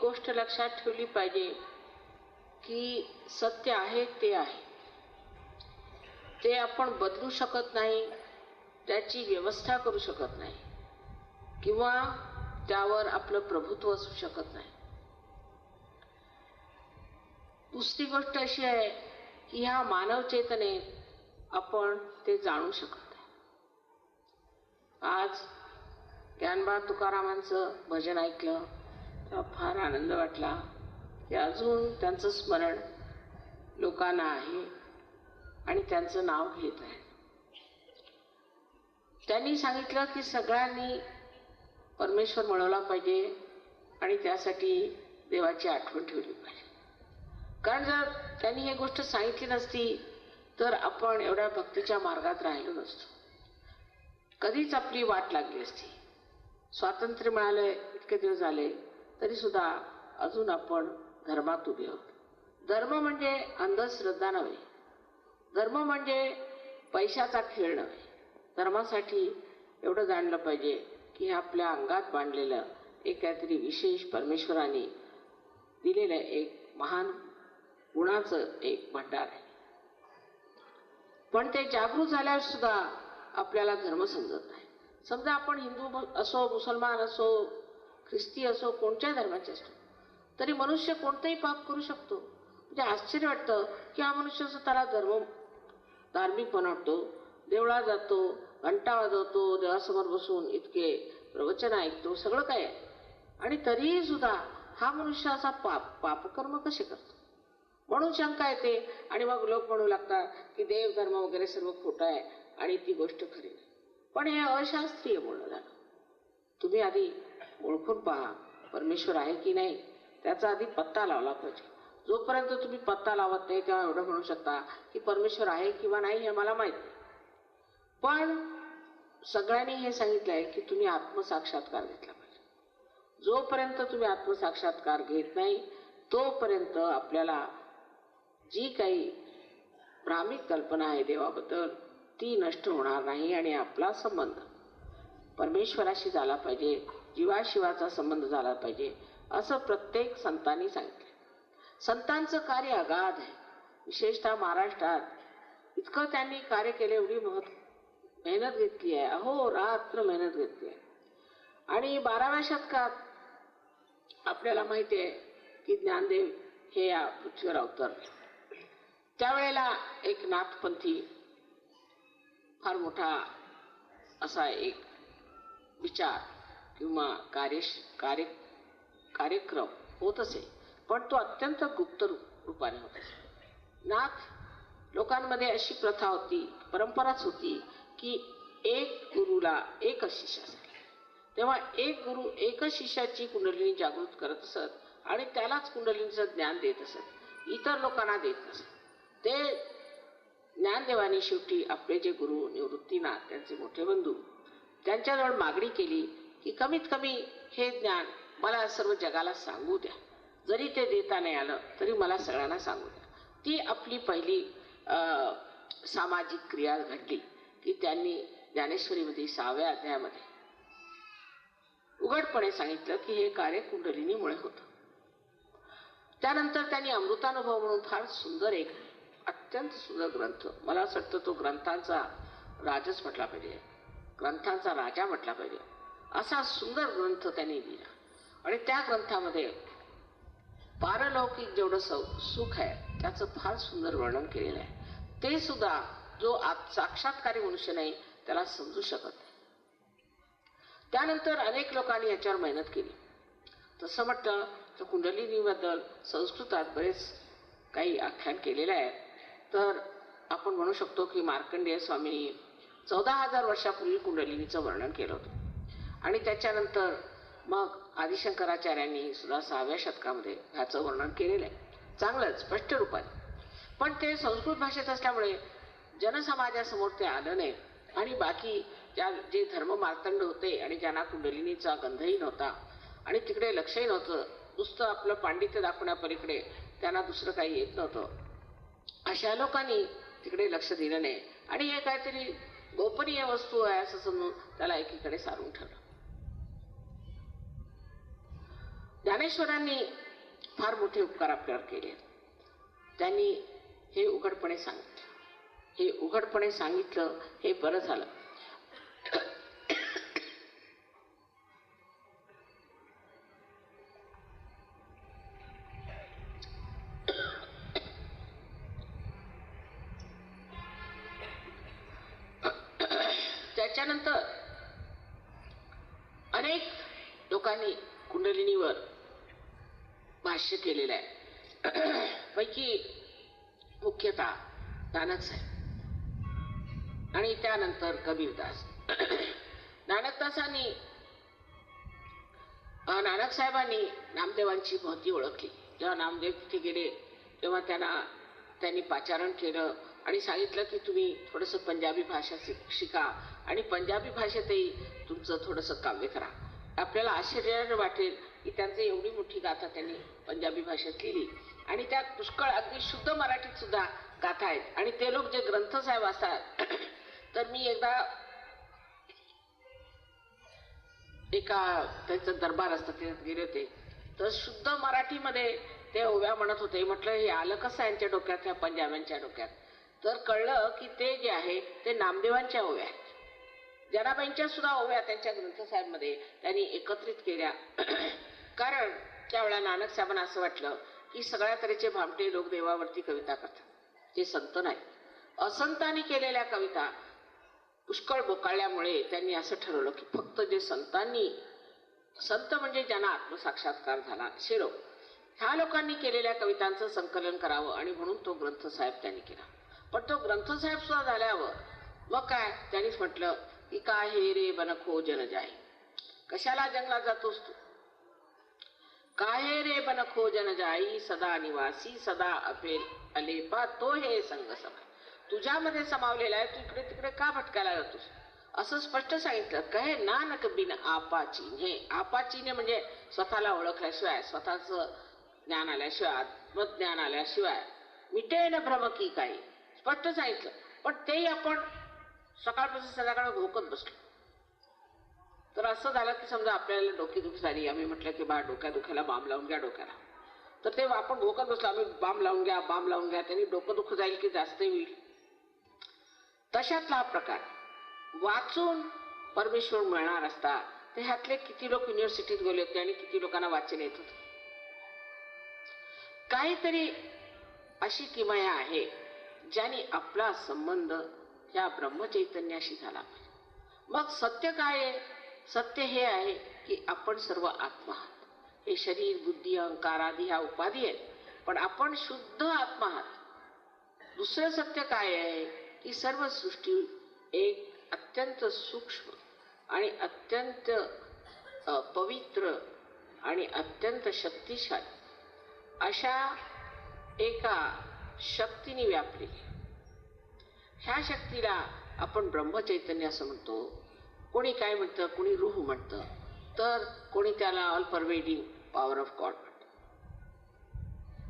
गोष्ट लक्षात ठेवली पाहिजे की सत्य आहे ते आहे, ते आपण बदलू शकत नाही, त्याची व्यवस्था करू शकत नाही किंवा त्यावर आपलं प्रभुत्व असू शकत नाही. दुसरी गोष्ट अशी आहे की ह्या मानव चेतनेत आपण ते जाणू शकत नाही. आज ज्ञानबा तुकारामांचं भजन ऐकलं तेव्हा फार आनंद वाटला की अजून त्यांचं स्मरण लोकांना आहे आणि त्यांचं नाव घेत आहे. त्यांनी सांगितलं की सगळ्यांनी परमेश्वर मिळवला पाहिजे आणि त्यासाठी देवाची आठवण ठेवली पाहिजे. कारण जर त्यांनी ही गोष्ट सांगितली नसती तर आपण एवढ्या भक्तीच्या मार्गात राहिलो नसतो, कधीच आपली वाट लागली असती. स्वातंत्र्य मिळाले इतके दिवस झाले तरी सुद्धा अजून आपण धर्मात उभे आहोत. धर्म म्हणजे अंधश्रद्धा नव्हे, धर्म म्हणजे पैशाचा खेळ नव्हे. धर्मासाठी एवढं जाणलं पाहिजे की हे आपल्या अंगात बांधलेलं एक काहीतरी विशेष परमेश्वराने दिलेलं एक महान गुणाचं एक भंडार आहे. पण ते जागृत झाल्यावर सुद्धा आपल्याला धर्म समजत नाही. समजा आपण हिंदू असो, मुसलमान असो, ख्रिस्ती असो, कोणत्या धर्माचे असतो तरी मनुष्य कोणतंही पाप करू शकतो. म्हणजे आश्चर्य वाटतं की हा मनुष्य स्वतःला धार्मिक बनवतो, देवळात जातो, घंटा वाजवतो, देवासमोर बसून इतके प्रवचन ऐकतो, सगळं काय आहे, आणि तरीही सुद्धा हा मनुष्य असा पापकर्म कसे करतो म्हणून शंका येते. आणि मग लोक म्हणू लागतात की देव धर्म वगैरे सर्व खोटं आहे आणि ती गोष्ट खरी नाही. पण हे अशास्त्रीय बोलणं झालं. तुम्ही आधी ओळखून पहा परमेश्वर आहे की नाही, त्याचा आधी पत्ता लावला पाहिजे. जोपर्यंत तुम्ही पत्ता लावत नाही तेव्हा एवढं म्हणू शकता की परमेश्वर आहे किंवा नाही हे मला माहित नाही. पण सगळ्यांनी हे सांगितलं आहे की तुम्ही आत्मसाक्षात्कार घेतला पाहिजे. जोपर्यंत तुम्ही आत्मसाक्षात्कार घेत नाही तोपर्यंत आपल्याला जी काही भ्रामिक कल्पना आहे देवाबद्दल ती नष्ट होणार नाही आणि आपला संबंध परमेश्वराशी झाला पाहिजे, जीवाशिवाचा संबंध झाला पाहिजे, असं प्रत्येक संतांनी सांगितलं. संतांचं कार्य अगाध आहे. विशेषतः महाराष्ट्रात इतकं त्यांनी कार्य केले, एवढी मेहनत घेतली आहे, अहोरात्र मेहनत घेतली आहे. आणि 12व्या शतकात आपल्याला माहिती आहे की ज्ञानदेव हे या पृथ्वीवर अवतरले. त्यावेळेला एक नाथपंथी फार मोठा असा एक विचार किंवा कार्यक्रम होत असे, पण तो अत्यंत गुप्त रूपाने होत असे. नाथ लोकांमध्ये अशी प्रथा होती, परंपराच होती की एक गुरुला एकच शिष्य असायचा. तेव्हा एक गुरु एकच शिष्याची कुंडलिनी जागृत करत असत आणि त्यालाच कुंडलिनीचं ज्ञान देत असत, इतर लोकांना देत नसत. ते ज्ञानदेवानी शेवटी आपले जे गुरु निवृत्तीनाथ त्यांचे मोठे बंधू त्यांच्याजवळ मागणी केली की कमीत कमी हे ज्ञान मला सर्व जगाला सांगू द्या, जरी ते देता नाही आलं तरी मला सगळ्यांना सांगू द्या. ती आपली पहिली सामाजिक क्रिया घडली की त्यांनी ज्ञानेश्वरीमध्ये 6व्या अध्यायामध्ये उघडपणे सांगितलं की हे कार्य कुंडलिनीमुळे होतं. त्यानंतर त्यांनी अमृतानुभव म्हणून फार सुंदर एक अत्यंत सुंदर ग्रंथ, मला असं वाटतं तो ग्रंथांचा राजच म्हटला पाहिजे, ग्रंथांचा राजा म्हटला पाहिजे, असा सुंदर ग्रंथ त्यांनी लिहिला. आणि त्या ग्रंथामध्ये पारलौकिक जेवढं सुख आहे त्याचं फार सुंदर वर्णन केलेलं आहे. ते सुद्धा जो साक्षात्कारी मनुष्य नाही त्याला समजू शकत नाही. त्यानंतर अनेक लोकांनी याच्यावर मेहनत केली. तसं म्हटलं तर कुंडलिनीबद्दल संस्कृतात बरेच काही आख्यान केलेलं आहे. तर आपण म्हणू शकतो की मार्कंडेय स्वामींनी 14,000 वर्षापूर्वी कुंडलिनीचं वर्णन केलं होतं आणि त्याच्यानंतर मग आदिशंकराचार्यांनी सुद्धा 6व्या शतकामध्ये ह्याचं वर्णन केलेलं आहे, चांगलंच स्पष्ट रूपाने. पण ते संस्कृत भाषेत असल्यामुळे जनसमाजासमोर ते आलं नाही. आणि बाकी जे धर्म मार्तंड होते आणि ज्यांना कुंडलिनीचा गंधही नव्हता आणि तिकडे लक्षही नव्हतं, नुसतं आपलं पांडित्य दाखवण्यापलीकडे त्यांना दुसरं काही येत नव्हतं, अशा लोकांनी तिकडे लक्ष दिलं नाही आणि हे काहीतरी गोपनीय वस्तू आहे असं समजून त्याला एकीकडे सारून ठेवलं. ज्ञानेश्वरांनी फार मोठे उपकार आपल्यावर केले. त्यांनी हे उघडपणे सांगितलं, हे बरं झालं. त्याच्यानंतर अनेक लोकांनी कुंडलिनीवर भाष्य केलेलं आहे. पैकी मुख्यतः नानक साहेब आणि त्यानंतर कबीरदास. नानक साहेबांनी नामदेवांची महती ओळखली. जेव्हा नामदेव तिथे गेले तेव्हा त्यांनी पाचारण केलं आणि सांगितलं की तुम्ही थोडंसं पंजाबी भाषा शिका आणि पंजाबी भाषेतही तुमचं थोडंसं काव्य करा. आपल्याला आश्चर्य वाटेल की त्यांचं एवढी मोठी गाथा त्यांनी पंजाबी भाषेत लिहिली आणि त्यात पुष्कळ अगदी शुद्ध मराठीत सुद्धा गाथा आहेत. आणि ते लोक जे ग्रंथसाहेब असतात, तर मी एकदा एका त्यांचं दरबार असतं त्याच्यात गेले होते, तर शुद्ध मराठीमध्ये ते ओव्या म्हणत होते. म्हटलं हे आलं कसं यांच्या डोक्यात, ह्या पंजाब्यांच्या डोक्यात? तर कळलं की ते जे आहे ते नामदेवांच्या ओव्या आहेत. जनाबाईंच्या सुद्धा ओव्या त्यांच्या ग्रंथसाहेबमध्ये त्यांनी एकत्रित केल्या. कारण त्यावेळेला नानक साहेबांना असं वाटलं की सगळ्या तऱ्हेचे भामटे लोक देवावरती कविता करतात, ते संत नाही. असंतांनी केलेल्या कविता पुष्कळ बोकाळल्यामुळे त्यांनी असं ठरवलं की फक्त जे संत म्हणजे ज्यांना आत्मसाक्षात्कार झाला असे लोक, ह्या लोकांनी केलेल्या कवितांचं संकलन करावं आणि म्हणून तो ग्रंथसाहेब त्यांनी केला. पण तो ग्रंथसाहेब सुद्धा झाल्यावर मग काय त्यांनीच म्हटलं की काय हे रे बनखो जन जाई, कशाला जंगलात जातोस तू? काहे रे बनखो जन जाई, सदा निवासी सदा अपेल अलेपा तो हे संग समाय. तुझ्यामध्ये समावलेला आहे, तू इकडे तिकडे का भटकायला जातोस? असं स्पष्ट सांगितलं. कहे नानक बिन आपाचीने. आपाचीने म्हणजे स्वतःला ओळखल्याशिवाय, स्वतःचं ज्ञान आल्याशिवाय, आत्मज्ञान आल्याशिवाय मिटेन भ्रम की काही, स्पष्ट सांगितलं. पण तेही आपण सकाळपासून संध्याकाळ घोकत बसलो. तर असं झालं की समजा आपल्याला डोकेदुखी झाली, आम्ही म्हटलं की बा डोक्या दुखायला बाम लावून घ्या डोक्याला, तर ते आपण घोकत बसलो. आम्ही बाम लावून घ्या त्यांनी डोकं दुखू जाईल की जास्त होईल. तशातला हा प्रकार. वाचून परमेश्वर मिळणार असता ते ह्यातले किती लोक युनिव्हर्सिटीत गेले होते आणि किती लोकांना वाचन येत होते. काहीतरी अशी किमया आहे ज्याने आपला संबंध ह्या ब्रह्मचैतन्याशी झाला पाहिजे. मग सत्य काय आहे? सत्य हे आहे की आपण सर्व आत्मा आहात. हे शरीर बुद्धी अहंकार आदी ह्या उपाधी आहेत, पण आपण शुद्ध आत्मा आहात. दुसरं सत्य काय आहे की सर्व सृष्टी एक अत्यंत सूक्ष्म आणि अत्यंत पवित्र आणि अत्यंत शक्तिशाली अशा एका शक्तीने व्यापलेली. ह्या शक्तीला आपण ब्रह्मचैतन्य असं म्हणतो. कोणी काय म्हणतं, कोणी रूह म्हणतं, तर कोणी त्याला all pervading power of God म्हणतं.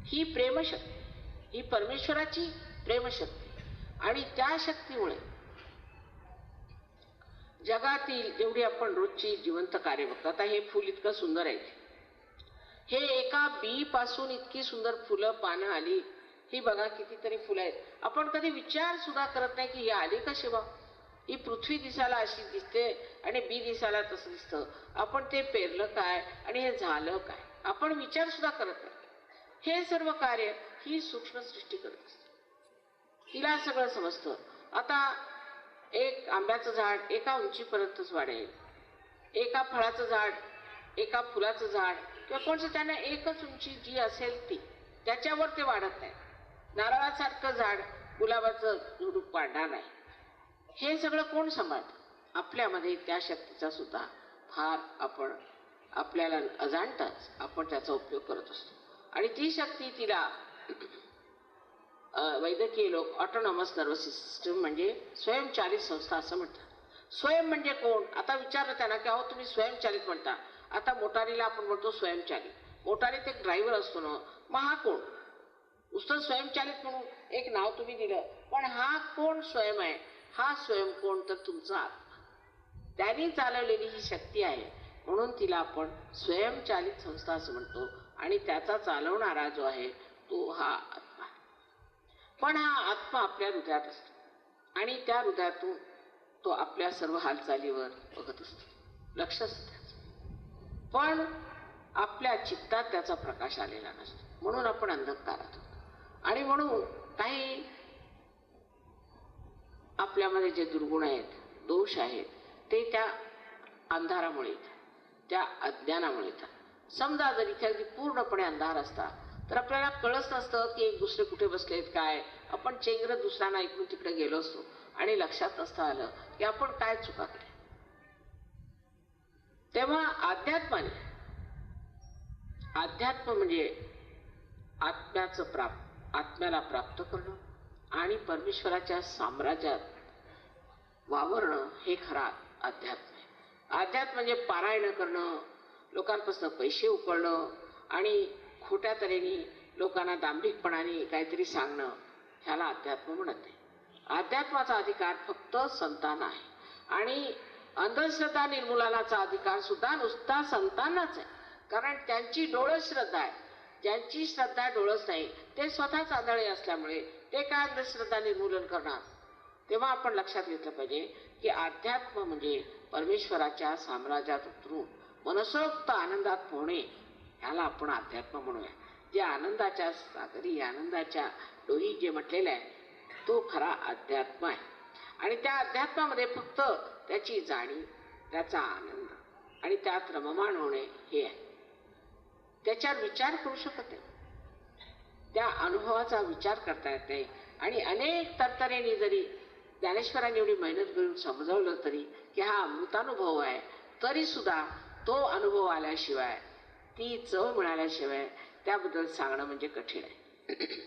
ही प्रेमशक्ती, ही परमेश्वराची प्रेमशक्ती. आणि त्या शक्तीमुळे जगातील जेवढी आपण रोजची जिवंत कार्य बघतो. आता हे फुल इतकं सुंदर आहे, हे एका बी पासून इतकी सुंदर फुलं पानं आली. ही बघा कितीतरी फुलं आहेत. आपण कधी विचार सुद्धा करत नाही की ही आली कशी बा. ही पृथ्वी दिसायला अशी दिसते आणि बी दिसायला तसं दिसतं. आपण ते पेरलं काय आणि हे झालं काय, आपण विचार सुद्धा करत नाही. हे सर्व कार्य ही सूक्ष्म सृष्टी करत असते. तिला सगळं समजतं. आता एक आंब्याचं झाड एका उंचीपर्यंतच वाढेल, एका फळाचं झाड, एका फुलाचं झाड किंवा कोणचं, त्यांना एकच उंची जी असेल ती, त्याच्यावर ते वाढत नाही. नारळासारखं झाड, गुलाबाचं झुडूप वाढणार नाही. हे सगळं कोण सांभाळतं? आपल्यामध्ये त्या शक्तीचा सुद्धा फार आपण आपल्याला अजाणताच आपण त्याचा उपयोग करत असतो. आणि ती शक्ती तिला वैद्यकीय लोक ऑटोनॉमस नर्वस सिस्टम म्हणजे स्वयंचालित संस्था असं म्हणतात. स्वयं म्हणजे कोण? आता विचारलं त्यांना की अहो तुम्ही स्वयंचालित म्हणता, आता मोटारीला आपण म्हणतो स्वयंचालित. मोटारीत एक ड्रायव्हर असतो ना, मग हा कोण? नुसतं स्वयंचालित म्हणून एक नाव तुम्ही दिलं, पण हा कोण स्वयं आहे? हा स्वयं कोण? तर तुमचा आत्मा. त्यांनी चालवलेली ही शक्ती आहे म्हणून तिला आपण स्वयंचालित संस्था असं म्हणतो. आणि त्याचा चालवणारा जो आहे तो हा आत्मा. पण हा आत्मा आपल्या हृदयात असतो आणि त्या हृदयातून तो आपल्या सर्व हालचालीवर बघत असतो, लक्ष असतं त्याचं. पण आपल्या चित्तात त्याचा प्रकाश आलेला नसतो, म्हणून आपण अंधकारात होतो. आणि म्हणून काही आपल्यामध्ये जे दुर्गुण आहेत, दोष आहेत, ते त्या अंधारामुळे येतात, त्या अज्ञानामुळे येतात. समजा जर इथे अगदी पूर्णपणे अंधार असता तर आपल्याला कळत नसतं की एक दुसरे कुठे बसलेत काय. आपण चेंगरत दुसऱ्यांना इकडून तिकडे गेलो असतो आणि लक्षात नसतं आलं की आपण काय चुका केल्या. तेव्हा अध्यात्म म्हणजे आत्म्याला प्राप्त करणं आणि परमेश्वराच्या साम्राज्यात वावरणं हे खरा अध्यात्म आहे. अध्यात्म म्हणजे पारायण करणं, लोकांपासून पैसे उकळणं आणि खोट्या तऱ्हेने लोकांना दांभिकपणाने काहीतरी सांगणं, ह्याला अध्यात्म म्हणत नाही. अध्यात्माचा अधिकार फक्त संतांना आहे आणि अंधश्रद्धा निर्मूलनाचा अधिकार सुद्धा नुसता संतांनाच आहे. कारण त्यांची डोळस श्रद्धा आहे. ज्यांची श्रद्धा डोळस नाही ते स्वतःच आंधळे असल्यामुळे ते काय अंधश्रद्धा निर्मूलन करणार. तेव्हा आपण लक्षात घेतलं पाहिजे की अध्यात्म म्हणजे परमेश्वराच्या साम्राज्यात उतरून मनसोक्त आनंदात पोहणे, ह्याला आपण अध्यात्म म्हणूया. जे आनंदाच्या सागरी, आनंदाच्या डोही जे म्हटलेलं आहे तो खरा अध्यात्म आहे. आणि त्या अध्यात्मामध्ये फक्त त्याची जाणीव, त्याचा आनंद आणि त्यात रममाण होणे हे आहे. त्याच्यावर विचार करू शकत नाही, त्या अनुभवाचा विचार करता येत नाही. आणि अनेक तरतरेने जरी ज्ञानेश्वरांनी एवढी मेहनत करून समजावलं तरी की हा अमृतानुभव आहे, तरी सुद्धा तो अनुभव आल्याशिवाय, ती चव मिळाल्याशिवाय त्याबद्दल सांगणं म्हणजे कठीण आहे.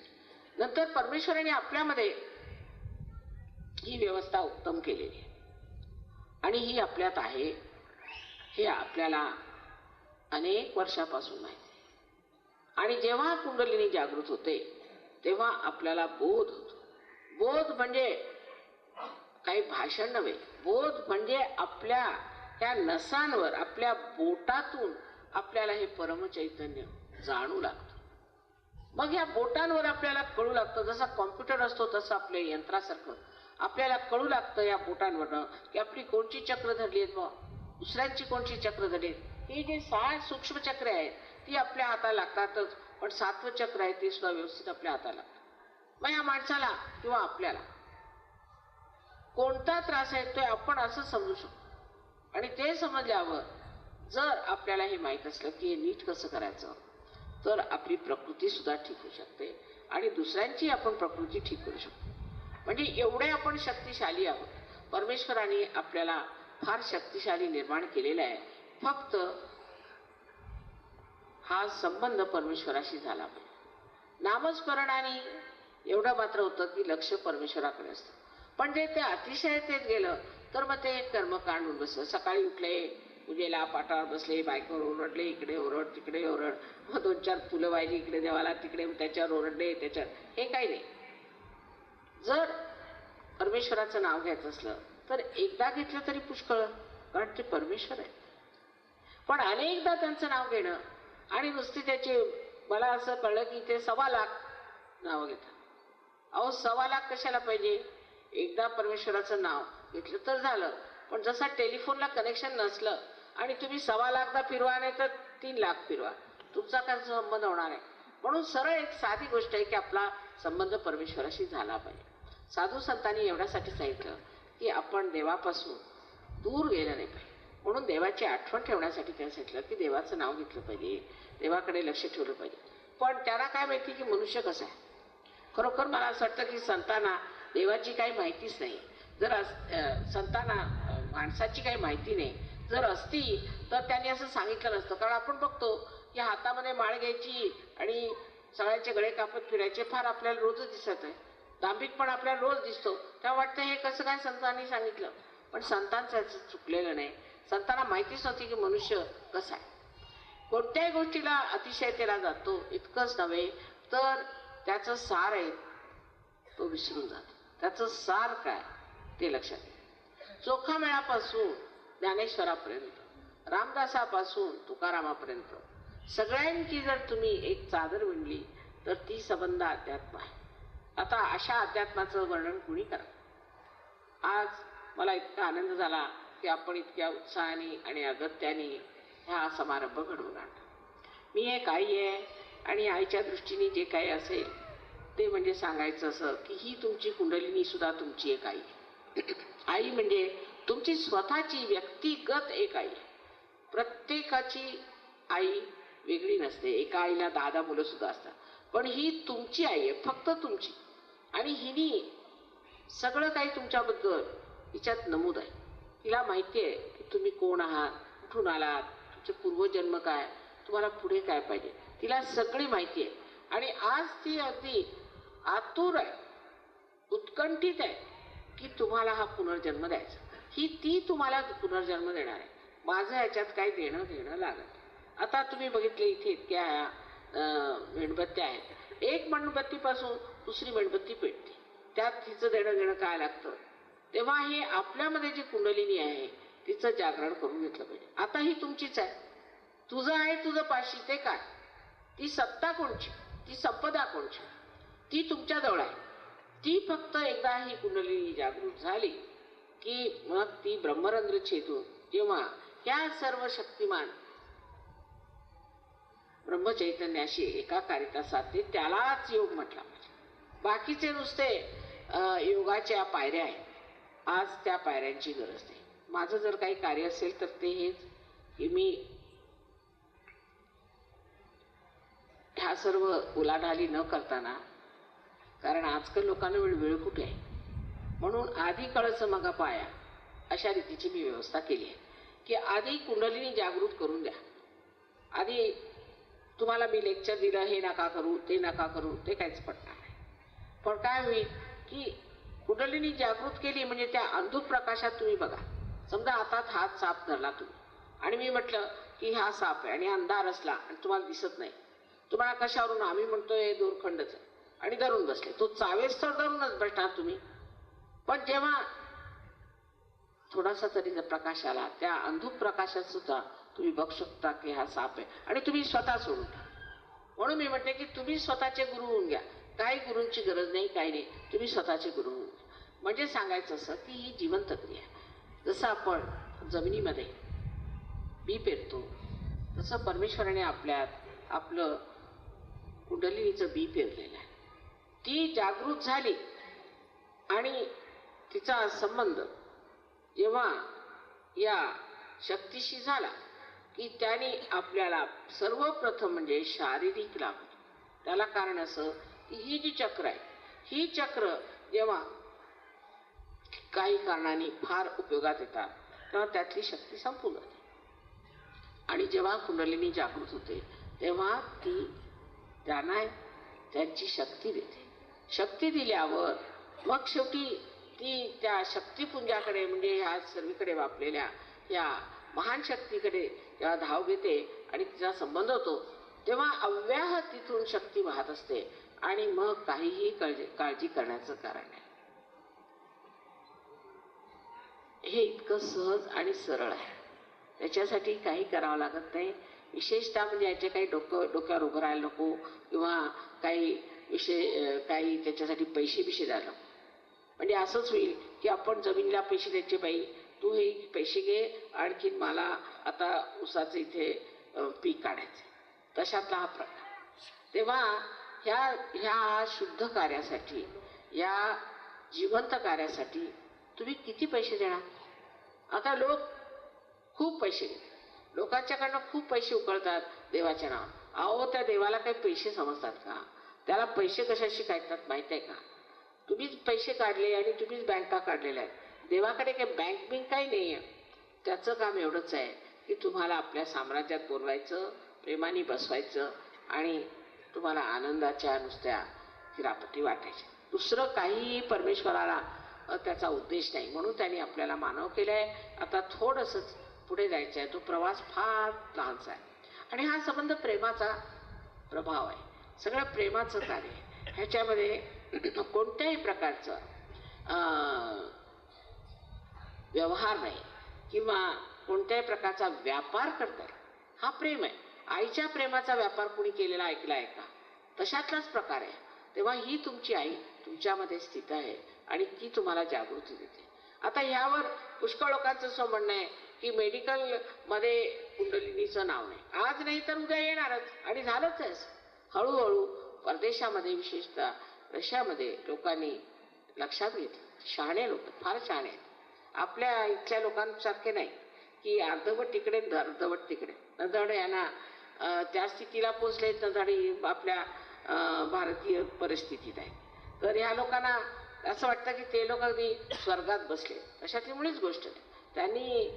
नंतर परमेश्वराने आपल्यामध्ये ही व्यवस्था उत्तम केलेली आहे आणि ही आपल्यात आहे हे आपल्याला अनेक वर्षापासून माहिती आहे. आणि जेव्हा कुंडलिनी जागृत होते तेव्हा आपल्याला बोध होतो. बोध म्हणजे काही भाषण नव्हे, बोध म्हणजे आपल्या त्या नसांवर, आपल्या बोटातून आपल्याला हे परमचैतन्य जाणू लागतं. मग या बोटांवर आपल्याला कळू लागतं. जसा कॉम्प्युटर असतो तसं आपल्या यंत्रासारखं आपल्याला कळू लागतं या बोटांवरनं की आपली कोणची चक्र धरली आहेत, मग दुसऱ्यांची कोणची चक्र धरली. ही जे 6 सूक्ष्म चक्र आहेत ती आपल्या हाताला लागतातच, पण 7वं चक्र आहे ते सुद्धा व्यवस्थित आपल्या हाताला लागतं. मग या माणसाला किंवा आपल्याला कोणता त्रास आहे तो आपण असं समजू शकतो. आणि ते समजल्यावर जर आपल्याला हे माहीत असलं की हे नीट कसं करायचं, तर आपली प्रकृती सुद्धा ठीक होऊ शकते आणि दुसऱ्यांची आपण प्रकृती ठीक करू शकतो. म्हणजे एवढे आपण शक्तिशाली आहोत. परमेश्वराने आपल्याला फार शक्तिशाली निर्माण केलेला आहे. फक्त हा संबंध परमेश्वराशी झाला पाहिजे. नामस्मरणाने एवढं मात्र होतं की लक्ष परमेश्वराकडे असतं. पण जे ते अतिशयतेत गेलं तर मग ते कर्मकांड होऊन बसलं. सकाळी उठले, पूजेला पाटावर बसले, बायकोवर ओरडले, इकडे ओरड तिकडे ओरड, मग 2-4 फुलं वाहिली इकडे देवाला, तिकडे त्याच्यावर ओरडले, त्याच्यावर, हे काही नाही. जर परमेश्वराचं नाव घ्यायचं असलं तर एकदा घेतलं तरी पुष्कळ, कारण ते परमेश्वर आहे. पण अनेकदा त्यांचं नाव घेणं आणि नुसती त्याची, मला असं कळलं की ते 1.25 लाख नावं घेतात. अहो 1.25 लाख कशाला पाहिजे. एकदा परमेश्वराचं नाव घेतलं तर झालं. पण जसा टेलिफोनला कनेक्शन नसलं आणि तुम्ही 1.25 लाखदा फिरवा नाही तर 3 लाख फिरवा, तुमचा काय संबंध होणार आहे. म्हणून सरळ एक साधी गोष्ट आहे की आपला संबंध परमेश्वराशी झाला पाहिजे. साधू संतांनी एवढ्यासाठी सांगितलं की आपण देवापासून दूर गेलं नाही पाहिजे. म्हणून देवाची आठवण ठेवण्यासाठी काय सांगितलं की देवाचं नाव घेतलं पाहिजे, देवाकडे लक्ष ठेवलं पाहिजे. पण त्याला काय माहिती की मनुष्य कसा आहे. खरोखर मला असं वाटतं की संतांना देवाची काही माहितीच नाही. जर संतांना माणसाची काही माहिती नाही जर असती तर त्यांनी असं सांगितलं नसतं. कारण आपण बघतो की हातामध्ये माळ घ्यायची आणि सगळ्यांचे गळे कापत फिरायचे फार आपल्याला रोजच दिसत आहे. दांभिकपण आपल्याला रोज दिसतो. तेव्हा वाटतं हे कसं काय संतांनी सांगितलं. पण संतांचं चुकलेलं नाही. संतांना माहितीच नव्हती की मनुष्य कसा आहे. कोणत्याही गोष्टीला अतिशयतेला जातो इतकंच नव्हे तर त्याचं सार आहे तो विसरून जातो. त्याचं सार काय ते लक्षात घ्या. चोखामेळापासून ज्ञानेश्वरापर्यंत रामदासापासून तुकारामापर्यंत सगळ्यांची जर तुम्ही एक चादर विणली तर ती संबंध अध्यात्म आहे. आता अशा अध्यात्माचं वर्णन कुणी करा. आज मला इतका आनंद झाला की आपण इतक्या उत्साहाने आणि अगत्याने हा समारंभ घडवून आणला. मी एक आई आहे आणि आईच्या दृष्टीने जे काही असेल ते म्हणजे सांगायचं असं की ही तुमची कुंडलिनी सुद्धा तुमची एक आई आहे. आई म्हणजे तुमची स्वतःची व्यक्तिगत एक आई आहे. प्रत्येकाची आई वेगळी नसते. एका आईला 10 मुलं सुद्धा असतात, पण ही तुमची आई आहे, फक्त तुमची. आणि हिने सगळं काही तुमच्याबद्दल हिच्यात नमूद आहे. तिला माहिती आहे की तुम्ही कोण आहात, कुठून आलात, तुमचे पूर्वजन्म काय, तुम्हाला पुढे काय पाहिजे, तिला सगळी माहिती आहे. आणि आज ती अगदी आतुर आहे, उत्कंठित आहे की तुम्हाला हा पुनर्जन्म द्यायचा. ती तुम्हाला पुनर्जन्म देणार आहे. माझं ह्याच्यात काही देणं घेणं लागत. आता तुम्ही बघितले इथे इतक्या मेणबत्त्या आहेत. एक मेणबत्तीपासून दुसरी मेणबत्ती पेटते, त्यात तिचं देणं घेणं काय लागतं. तेव्हा हे आपल्यामध्ये जी कुंडलिनी आहे तिचं जागरण करून घेतलं पाहिजे. आता ही तुमचीच आहे, तुझं आहे, तुझं पाशी ते काय, ती सत्ता कोणची, ती संपदा कोणची, ती तुमच्याजवळ आहे. ती फक्त एकदा ही कुंडलिनी जागृत झाली की मग ती ब्रह्मरंध्र छेदून जेव्हा ह्या सर्व शक्तिमान ब्रह्मचैतन्याशी एकाकारिता साधते त्यालाच योग म्हटला पाहिजे. बाकीचे नुसते योगाच्या पायऱ्या आहेत. आज त्या पायऱ्यांची गरज नाही. माझं जर काही कार्य असेल तर ते हेच की मी ह्या सर्व उलाढाली न करताना, कारण आजकाल लोकांना वेळ कुठे आहे, म्हणून आधी कळस मग पाया अशा रीतीची मी व्यवस्था केली आहे की आधी कुंडलिनी जागृत करून द्या. आधी तुम्हाला मी लेक्चर दिलं, हे नका करू, ते नका करू, ते काहीच पडणार नाही. पण काय होईल की कुंडलिनी जागृत केली म्हणजे त्या अंधुक प्रकाशात तुम्ही बघा. समजा हातात हात साप धरला तुम्ही आणि मी म्हटलं की हा साप आहे आणि अंधार असला आणि तुम्हाला दिसत नाही, तुम्हाला कशावरून आम्ही म्हणतोय दोरखंडच आहे आणि धरून बसले, तो चावेस तर धरूनच बसणार तुम्ही. पण जेव्हा थोडासा तरी प्रकाश आला, त्या अंधुक प्रकाशात सुद्धा तुम्ही बघू शकता की हा साप आहे आणि तुम्ही स्वतः सोडून द्या. म्हणून मी म्हणते की तुम्ही स्वतःचे गुरु होऊन घ्या. काही गुरूंची गरज नाही, काही नाही, तुम्ही स्वतःचे गुरु होऊन घ्या. म्हणजे सांगायचं असं की ही जिवंत क्रिया. जसं आपण जमिनीमध्ये बी पेरतो तसं परमेश्वराने आपल्यात आपलं कुंडलिनीचं बी पेरलेलं आहे. ती जागृत झाली आणि तिचा संबंध जेव्हा या शक्तीशी झाला की त्याने आपल्याला सर्वप्रथम म्हणजे शारीरिक लाभ. त्याला कारण असं की ही जी चक्र आहे, ही चक्र जेव्हा काही कारणाने फार उपयोगात येतात तेव्हा त्यातली शक्ती संपून जाते. आणि जेव्हा कुंडलिनी जागृत होते तेव्हा ती त्यांना त्यांची शक्ती देते. शक्ती दिल्यावर मग शेवटी ती त्या शक्तिपुंजाकडे म्हणजे ह्या सर्वीकडे वापलेल्या या महान शक्तीकडे जेव्हा धाव घेते आणि तिचा संबंध होतो तेव्हा अव्याह तिथून शक्ती वाहत असते आणि मग काहीही काळजी करण्याचं कारण नाही. हे इतकं सहज आणि सरळ आहे. त्याच्यासाठी काही करावं लागत नाही. विशेषतः म्हणजे याचे काही डोक्यावर उभं राहायला नको किंवा काही काही त्याच्यासाठी पैसे द्यायला. म्हणजे असंच होईल की आपण जमिनीला पैसे द्यायचे, बाई तू हे पैसे घे आणखीन मला आता ऊसाचं इथे पीक काढायचं, तशातला हा प्रकार. तेव्हा ह्या शुद्ध कार्यासाठी, या जिवंत कार्यासाठी तुम्ही किती पैसे देणार. आता लोक खूप पैसे घेतात, लोकांच्याकडनं खूप पैसे उकळतात देवाच्या नावावर. अहो त्या देवाला काही पैसे समजतात का? त्याला पैसे कशाशी काढतात माहिती आहे का? तुम्हीच पैसे काढले आणि तुम्हीच बँका काढलेल्या आहेत. देवाकडे काही बँक काही नाही आहे. त्याचं काम एवढंच आहे की तुम्हाला आपल्या साम्राज्यात बोलवायचं, प्रेमाने बसवायचं आणि तुम्हाला आनंदाच्या नुसत्या किरापती वाटायच्या. दुसरं काहीही परमेश्वराला त्याचा उद्देश नाही. म्हणून त्यांनी आपल्याला मानव केलं आहे. आता थोडंसंच पुढे जायचं आहे. तो प्रवास फार लहानसा आहे आणि हा संबंध प्रेमाचा प्रभाव आहे. सगळं प्रेमाचं कार्य आहे. ह्याच्यामध्ये कोणत्याही प्रकारचं व्यवहार नाही किंवा कोणत्याही प्रकारचा व्यापार करताय, हा प्रेम आहे. आईच्या प्रेमाचा व्यापार कुणी केलेला ऐकला आहे का? तशातलाच प्रकार आहे. तेव्हा ही तुमची आई तुमच्यामध्ये स्थित आहे आणि ती तुम्हाला जागृती देते. आता ह्यावर पुष्कळ लोकांचं असं म्हणणं आहे की मेडिकल मध्ये कुंडलिनीचं नाव नाही. आज नाही तर उद्या येणारच आणि झालंच आहे. हळूहळू परदेशामध्ये विशेषतः रशियामध्ये लोकांनी लक्षात घेतलं. शहाणे लोक, फार शहाणे आहेत. आपल्या इथल्या लोकांसारखे नाही की अर्धवट तिकडे अर्धवट तिकडे. नधड यांना त्या स्थितीला पोचले, नधडी आपल्या भारतीय परिस्थितीत आहे. तर ह्या लोकांना असं वाटतं की ते लोक अगदी स्वर्गात बसले. तशातली मुळीच गोष्ट नाही. त्यांनी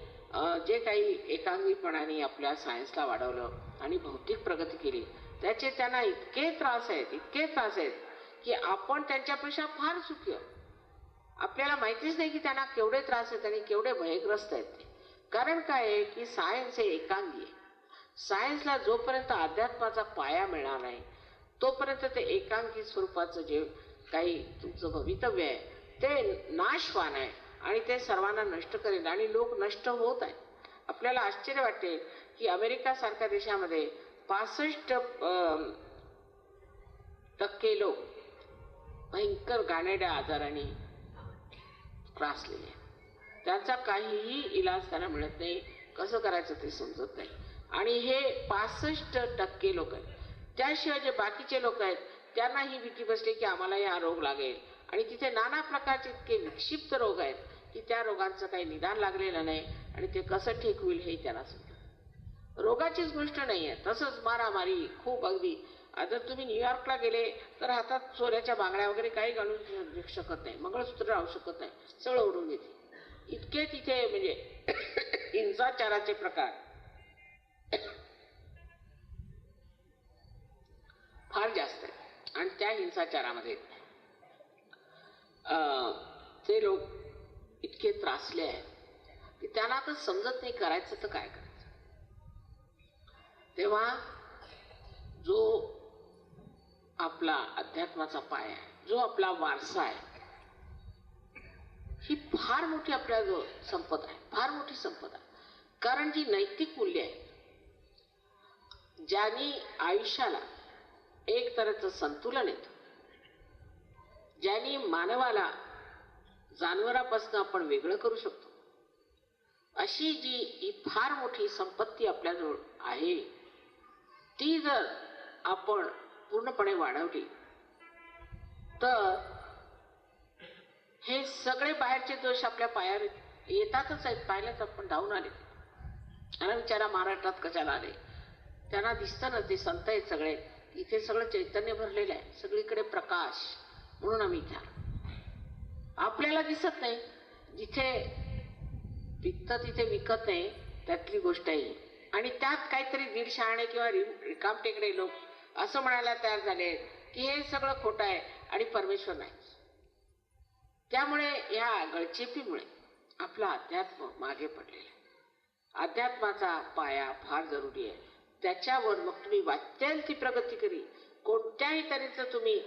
जे काही एकांगीपणाने आपल्या सायन्सला वाढवलं आणि भौतिक प्रगती केली, त्याचे त्यांना इतके त्रास आहेत की आपण त्यांच्यापेक्षा फार सुखी आहोत. आपल्याला माहितीच नाही की त्यांना केवढे त्रास आहेत आणि केवढे भयग्रस्त आहेत ते. कारण काय आहे की सायन्स हे एकांगी आहे. सायन्सला जोपर्यंत अध्यात्माचा पाया मिळणार नाही तोपर्यंत ते एकांगी स्वरूपाचं जे काही तुमचं भवितव्य आहे ते नाशवान आहे आणि ते सर्वांना नष्ट करेल आणि लोक नष्ट होत आहेत. आपल्याला आश्चर्य वाटेल की अमेरिका सारख्या देशामध्ये 65% लोक भयंकर घाणेरड्या आजाराने त्रासलेले आहेत. त्यांचा काहीही इलाज त्यांना मिळत नाही. कसं करायचं ते समजत नाही. आणि हे 65% लोक आहेत. त्याशिवाय जे बाकीचे लोक आहेत त्यांना ही भीती बसली की आम्हालाही हा रोग लागेल आणि तिथे नाना प्रकारचे इतके विक्षिप्त रोग आहेत की त्या रोगांचं काही निदान लागलेलं नाही आणि ते कसं ठीक होईल हे त्यांना समजत. रोगाचीच गोष्ट नाही आहे. तसंच मारामारी खूप अगदी. जर तुम्ही न्यूयॉर्कला गेले तर हातात सोन्याच्या बांगड्या वगैरे काही घालून शकत नाही, मंगळसूत्र राहू शकत नाही, सगळं उडून घेते. इतके तिथे म्हणजे हिंसाचाराचे प्रकार फार जास्त आहेत. आणि त्या हिंसाचारामध्ये ते लोक इतके त्रासले आहेत की त्यांना आता समजत नाही करायचं तर काय करायचं. तेव्हा जो आपला अध्यात्माचा पाया आहे, जो आपला वारसा आहे, ही फार मोठी आपल्याजवळ संपदा आहे, फार मोठी संपदा. कारण जी नैतिक मूल्य आहे ज्यांनी आयुष्याला एक तऱ्हेचं संतुलन येतं, ज्यांनी मानवाला जनावरांपासून आपण वेगळं करू शकतो, अशी जी ही फार मोठी संपत्ती आपल्याजवळ आहे, ती जर आपण पूर्णपणे वाढवली तर हे सगळे बाहेरचे दोष आपल्या पायावर येतातच आहेत. पाहिल्याच आपण धावून आले. आणि विचारा महाराष्ट्रात कशाला आले. त्यांना दिसतं ना ते संत आहेत सगळे, इथे सगळं चैतन्य भरलेलं आहे, सगळीकडे प्रकाश, म्हणून आम्ही इथे आलो. आपल्याला दिसत नाही. जिथे विकतं तिथे विकत नाही, त्यातली गोष्ट आहे. आणि त्यात काहीतरी दीड शहाणे किंवा रिकामटेकडे लोक असं म्हणायला तयार झाले की हे सगळं खोटं आहे आणि परमेश्वर नाही. त्यामुळे या गळचेपीमुळे आपला अध्यात्म मागे पडलेला आहे. अध्यात्माचा पाया फार जरुरी आहे. त्याच्यावर मग तुम्ही वाटेल ती प्रगती करी, कोणत्याही तऱ्हेचं तुम्ही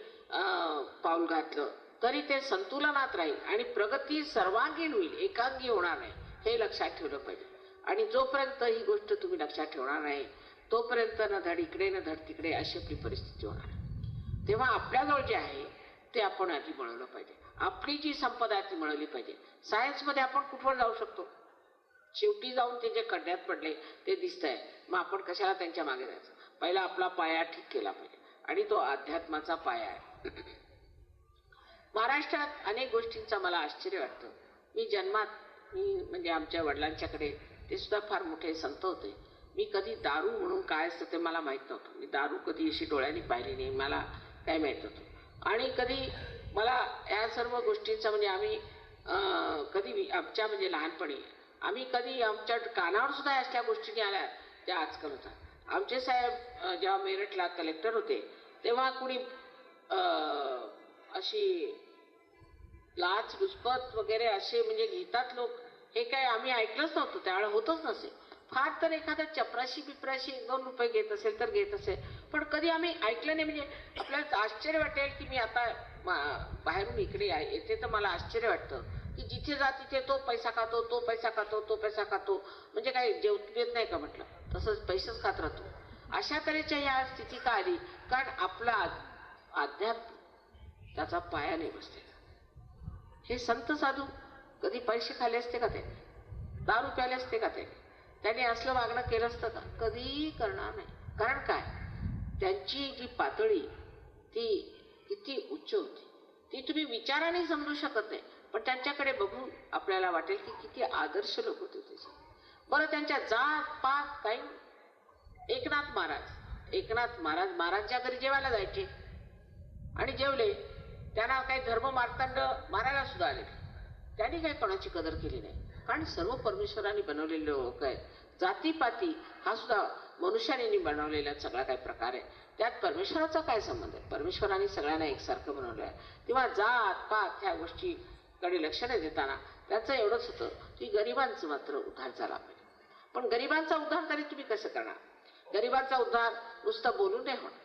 पाऊल घातलं तरी ते संतुलनात राहील आणि प्रगती सर्वांगीण होईल, एकांगी होणार नाही, हे लक्षात ठेवलं पाहिजे. आणि जोपर्यंत ही गोष्ट तुम्ही लक्षात ठेवणार नाही तोपर्यंत न धड इकडे न धड तिकडे अशी आपली परिस्थिती होणार. तेव्हा आपल्याजवळ जे आहे ते आपण आधी मिळवलं पाहिजे. आपली जी संपदा ती मिळवली पाहिजे. सायन्समध्ये आपण कुठवर जाऊ शकतो? शेवटी जाऊन ते जे खड्ड्यात पडले ते दिसत आहे, मग आपण कशाला त्यांच्या मागे जायचं? पहिला आपला पाया ठीक केला पाहिजे आणि तो अध्यात्माचा पाया आहे. महाराष्ट्रात अनेक गोष्टींचा मला आश्चर्य वाटतं. मी जन्मात म्हणजे आमच्या वडिलांच्याकडे ते सुद्धा फार मोठे संत होते. मी कधी दारू म्हणून काय असतं ते मला माहीत नव्हतं. मी दारू कधी अशी डोळ्यांनी पाहिली नाही, मला काय माहीत नव्हतं. आणि कधी मला या सर्व गोष्टींचा म्हणजे आम्ही कधी आमच्या म्हणजे लहानपणी आम्ही कधी आमच्या कानावर सुद्धा असल्या गोष्टी आल्या त्या आजकाल होतात. आमचे साहेब जेव्हा मेरठला कलेक्टर होते तेव्हा कुणी अशी लाच लुचपत वगैरे असे म्हणजे घेतात लोक, हे काय आम्ही ऐकलंच नव्हतं. त्यावेळेला होतच नसे. फार तर एखाद्या चपराशी बिपराशी 2 रुपये घेत असेल तर घेत असेल, पण कधी आम्ही ऐकलं नाही. म्हणजे आपल्याला आश्चर्य वाटेल की मी आता बाहेरून इकडे येते तर मला आश्चर्य वाटतं की जिथे जा तिथे तो पैसा खातो, तो पैसा खातो, तो पैसा खातो, म्हणजे काय जेवत नाही का म्हटलं, तसंच पैसेच खात राहतो. अशा तऱ्हेच्या या स्थिती का आली? कारण आपला अध्यात्म त्याचा पाया नाही बसलेला. हे संत साधू कधी पैसे खाले असते का? ते दारू प्याले असते का? त्याने असलं वागणं केलं असतं का? कधीही करणार नाही. कारण काय? त्यांची जी पातळी ती किती उच्च होती ती तुम्ही विचाराने समजू शकत नाही, पण त्यांच्याकडे बघून आपल्याला वाटेल की किती आदर्श लोक होते त्याचे. बरं, त्यांच्या जात पात काही. एकनाथ महाराज ज्या घरी जेवायला जायचे आणि जेवले, त्यांना काही धर्म मार्तंड मारायला सुद्धा आले, त्यांनी काही कोणाची कदर केली नाही. कारण सर्व परमेश्वरांनी बनवलेले लोक आहेत. जातीपाती हा सुद्धा मनुष्याने बनवलेला सगळा काही प्रकार आहे. त्यात परमेश्वराचा काय संबंध आहे? परमेश्वराने सगळ्यांना एकसारखं बनवलं आहे. तेव्हा जात पात ह्या गोष्टीकडे लक्ष न देताना त्याचं एवढंच होतं की गरिबांचं मात्र उद्धार झाला पाहिजे. पण गरिबांचा उद्धार तरी तुम्ही कसं करणार? गरिबांचा उद्धार नुसतं बोलून नाही होणार,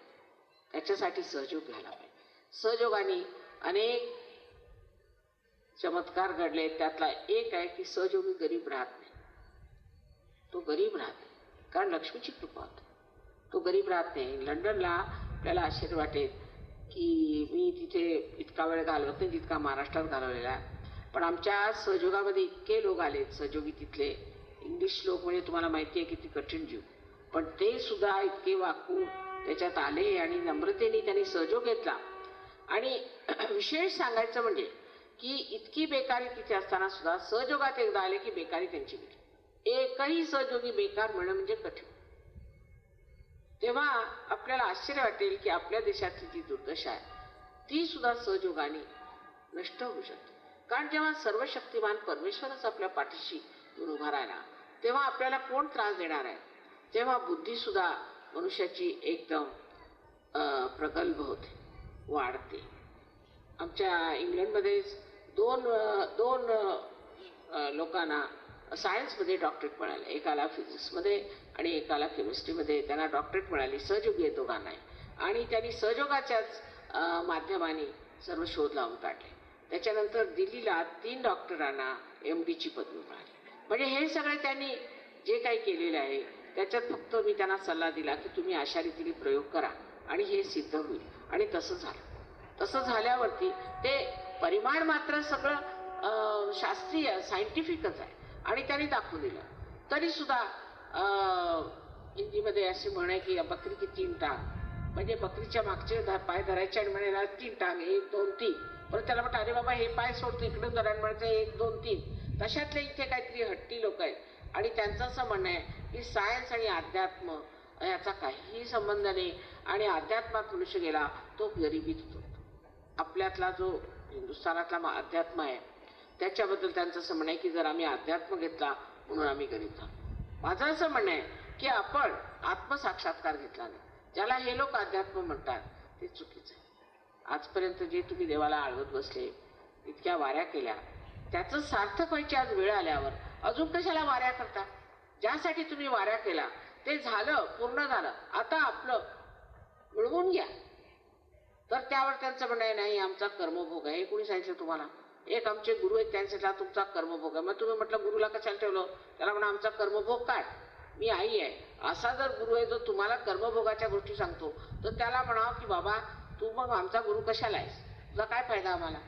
त्याच्यासाठी सहयोग घ्यायला पाहिजे. सहयोगाने अनेक चमत्कार घडले. त्यातला एक आहे की सहयोगी गरीब राहत नाही. तो गरीब राहते कारण लक्ष्मीची कृपा होते. तो गरीब राहत नाही. लंडनला आपल्याला आश्चर्य वाटेल की मी तिथे इतका वेळ घालवत नाही जितका महाराष्ट्रात घालवलेला आहे. पण आमच्या सहयोगामध्ये इतके लोक आले, सहयोगी तिथले इंग्लिश लोक, म्हणजे तुम्हाला माहिती आहे किती कठीण जीव, पण ते सुद्धा इतके वाकून त्याच्यात आले आणि नम्रतेने त्यांनी सहयोग घेतला. आणि विशेष सांगायचं म्हणजे की इतकी बेकारी तिथे असताना सुद्धा सहयोगात एकदा आले की बेकारी त्यांची गेली. एकही सहयोगी बेकार म्हणणं म्हणजे कठीण. तेव्हा आपल्याला आश्चर्य वाटेल की आपल्या देशातली जी दुर्दशा आहे ती सुद्धा सहयोगाने नष्ट होऊ शकते. कारण जेव्हा सर्व शक्तिमान परमेश्वरच आपल्या पाठीशी येऊन उभा राहिला तेव्हा आपल्याला कोण त्रास देणार आहे? तेव्हा बुद्धी सुद्धा मनुष्याची एकदम प्रगल्भ होते, वाढते. आमच्या इंग्लंडमध्ये दोन लोकांना सायन्समध्ये डॉक्टरेट मिळाले. एकाला फिजिक्समध्ये आणि एकाला केमिस्ट्रीमध्ये त्यांना डॉक्टरेट मिळाली. सहयोगी आहे दोघांनाही. आणि त्यांनी सहयोगाच्याच माध्यमाने सर्व शोध लावून काढले. त्याच्यानंतर दिल्लीला 3 डॉक्टरांना MDची पदवी मिळाली. म्हणजे हे सगळे त्यांनी जे काही केलेलं आहे त्याच्यात फक्त मी त्यांना सल्ला दिला की तुम्ही अशा रीतीने प्रयोग करा आणि हे सिद्ध होईल. आणि तसं झालं. तसं झाल्यावरती ते परिमाण मात्र सगळं शास्त्रीय सायंटिफिकच आहे आणि त्यांनी दाखवून दिलं. तरी सुद्धा हिंदीमध्ये अशी म्हण आहे की बकरी की 3 टांग, म्हणजे बकरीच्या मागचे पाय धरायचे आणि म्हणायला 3 टांग, 1 2 3. परत त्याला म्हटलं अरे बाबा हे पाय सोडतो इकडून धरायला म्हणायचं 1 2 3. तशातले इथे काहीतरी हट्टी लोक आहेत आणि त्यांचं असं म्हणणं आहे की सायन्स आणि अध्यात्म याचा काहीही संबंध नाही आणि अध्यात्मात मनुष्य गेला तो गरिबीत होतो. आपल्यातला जो हिंदुस्थानातला अध्यात्म आहे त्याच्याबद्दल त्यांचं असं म्हणणं आहे की जर आम्ही अध्यात्म घेतला म्हणून आम्ही गरीब झालो. माझं असं म्हणणं आहे की आपण आत्मसाक्षात्कार घेतला नाही, ज्याला हे लोक अध्यात्म म्हणतात ते चुकीचं आहे. आजपर्यंत जे तुम्ही देवाला आळवत बसले, इतक्या वाऱ्या केल्या, त्याचं सार्थक व्हायची आज वेळ आल्यावर अजून कशाला वाऱ्या करता? ज्यासाठी तुम्ही वाऱ्या केला ते झालं, पूर्ण झालं, आता आपलं मिळवून घ्या. तर त्यावर त्यांचं म्हणणं नाही आमचा कर्मभोग आहे. हे कोणी सांगितलं तुम्हाला? एक आमचे गुरु आहेत त्यांच्याला तुमचा कर्मभोग आहे. मग तुम्ही म्हटलं गुरुला कशाला ठेवलं? त्याला म्हणा आमचा कर्मभोग काढ, मी आई आहे. असा जर गुरु आहे जो तुम्हाला कर्मभोगाच्या गोष्टी सांगतो तर त्याला म्हणावं की बाबा तू मग आमचा गुरु कशाला आहेस? तुझा काय फायदा आम्हाला?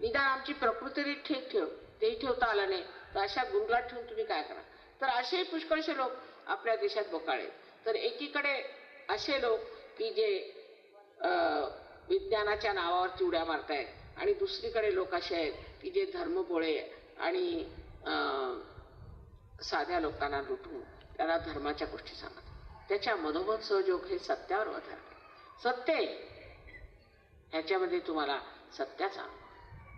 निदान आमची प्रकृती ठीक ठेव, तेही ठेवता आलं नाही तर अशा गुरुला ठेवून तुम्ही काय करा? तर असे पुष्कळशे लोक आपल्या देशात बोकाळे. तर एकीकडे असे लोक की जे विज्ञानाच्या नावावरती उड्या मारतायत आणि दुसरीकडे लोक असे आहेत की जे धर्मपोळे आणि साध्या लोकांना लुटून त्यांना धर्माच्या गोष्टी सांगतात. त्याच्या मधोमध सहयोग हे सत्यावर आधार. सत्य ह्याच्यामध्ये तुम्हाला सत्याचा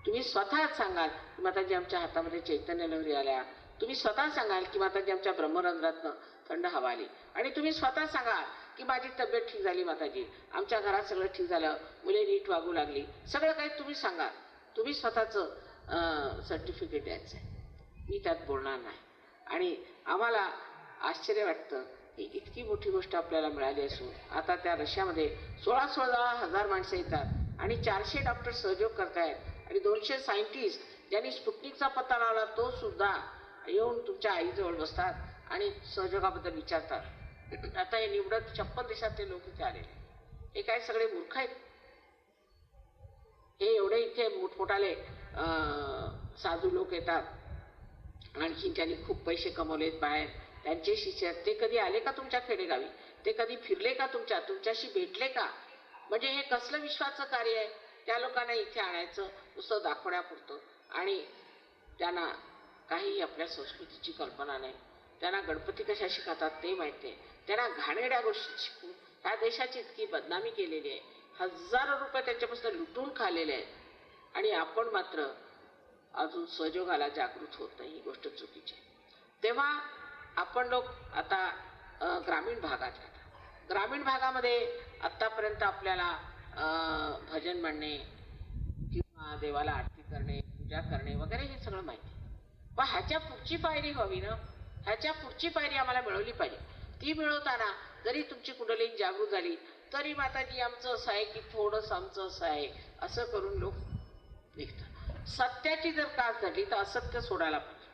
तुम्ही स्वतःच सांगाल की माताजी आमच्या हातामध्ये चैतन्य लहरी आल्या. तुम्ही स्वतः सांगाल की माताजी आमच्या ब्रह्मरंध्रातनं थंड हवा आली. आणि तुम्ही स्वतः सांगाल की माझी तब्येत ठीक झाली माताजी, आमच्या घरात सगळं ठीक झालं, मुले नीट वागू लागली. सगळं काही तुम्ही सांगाल. तुम्ही स्वतःचं सर्टिफिकेट द्यायचं आहे. मी त्यात बोलणार नाही. आणि आम्हाला आश्चर्य वाटतं की इतकी मोठी गोष्ट आपल्याला मिळाली असून आता त्या रशियामध्ये 16,000 माणसं येतात आणि 400 डॉक्टर सहयोग करतायत आणि 200 सायंटिस्ट ज्यांनी स्पुटनिकचा पत्ता लावला तो सुद्धा येऊन तुमच्या आईजवळ बसतात आणि सहयोगाबद्दल विचारतात. आता हे निवडत 56 देशातले लोक इथे आलेले, हे काय सगळे मूर्ख आहेत? हे एवढे इथे मोठमोठाले साधू लोक येतात, आणखी त्यांनी खूप पैसे कमवलेत बाहेर, त्यांचे शिष्य ते कधी आले का तुमच्या खेडेगावी? ते कधी फिरले का तुमच्याशी भेटले का? म्हणजे हे कसलं विश्वाचं कार्य आहे? त्या लोकांना इथे आणायचं नुसतं दाखवण्यापुरतं, आणि त्यांना काही आपल्या संस्कृतीची कल्पना नाही. त्यांना गणपती कशा शिकवतात ते माहिती आहे. त्यांना घाणेरड्या गोष्टी शिकून ह्या देशाची इतकी बदनामी केलेली आहे, हजारो रुपये त्यांच्यापासून लुटून खाल्लेले आहेत, आणि आपण मात्र अजून सहयोगाला जागृत होत नाही. ही गोष्ट चुकीची आहे. तेव्हा आपण लोक आता ग्रामीण भागात राहतात. ग्रामीण भागामध्ये आत्तापर्यंत आपल्याला भजन म्हणणे किंवा देवाला आरती करणे, पूजा करणे वगैरे हे सगळं माहिती आहे. पण ह्याच्या पुढची पायरी हवी ना, ह्याच्या पुढची पायरी आम्हाला मिळवली पाहिजे. ती मिळवताना जरी तुमची कुंडलिनी जागृत झाली तरी माताजी आमचं असं आहे की थोडंसं आमचं असं आहे, असं करून लोक निघतात. सत्याची जर कास झाली तर असत्य सोडायला पाहिजे.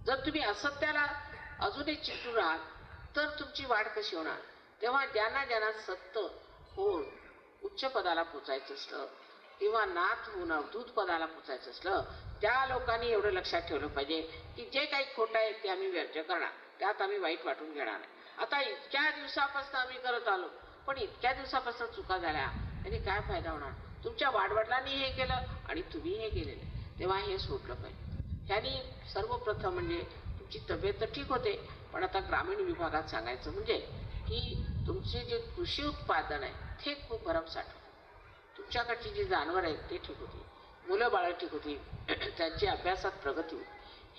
जर तुम्ही असत्याला अजूनही चिकटून राहाल तर तुमची वाढ कशी होणार? तेव्हा ज्यांना सत्य होऊन उच्च पदाला पोचायचं असलं किंवा नाथ होऊन अवधूत पदाला पोचायचं असलं, त्या लोकांनी एवढं लक्षात ठेवलं पाहिजे की जे काही खोटं आहे ते आम्ही वर्ज्य करणार, त्यात आम्ही वाईट वाटून घेणार नाही. आता इतक्या दिवसापासून आम्ही करत आलो, पण इतक्या दिवसापासून चुका झाल्या त्याने काय फायदा होणार? तुमच्या वाडवडिलांनी हे केलं आणि तुम्ही हे केलेलं, तेव्हा हे सोडलं पाहिजे. ह्यानी सर्वप्रथम म्हणजे तुमची तब्येत तर ठीक होते, पण आता ग्रामीण विभागात सांगायचं म्हणजे की तुमचे जे कृषी उत्पादन आहे ते खूप भरमसाठ होते. तुमच्याकडची जी जनावर आहेत ते ठीक होती, मुलं बाळं ठीक होती, त्यांची अभ्यासात प्रगती होती.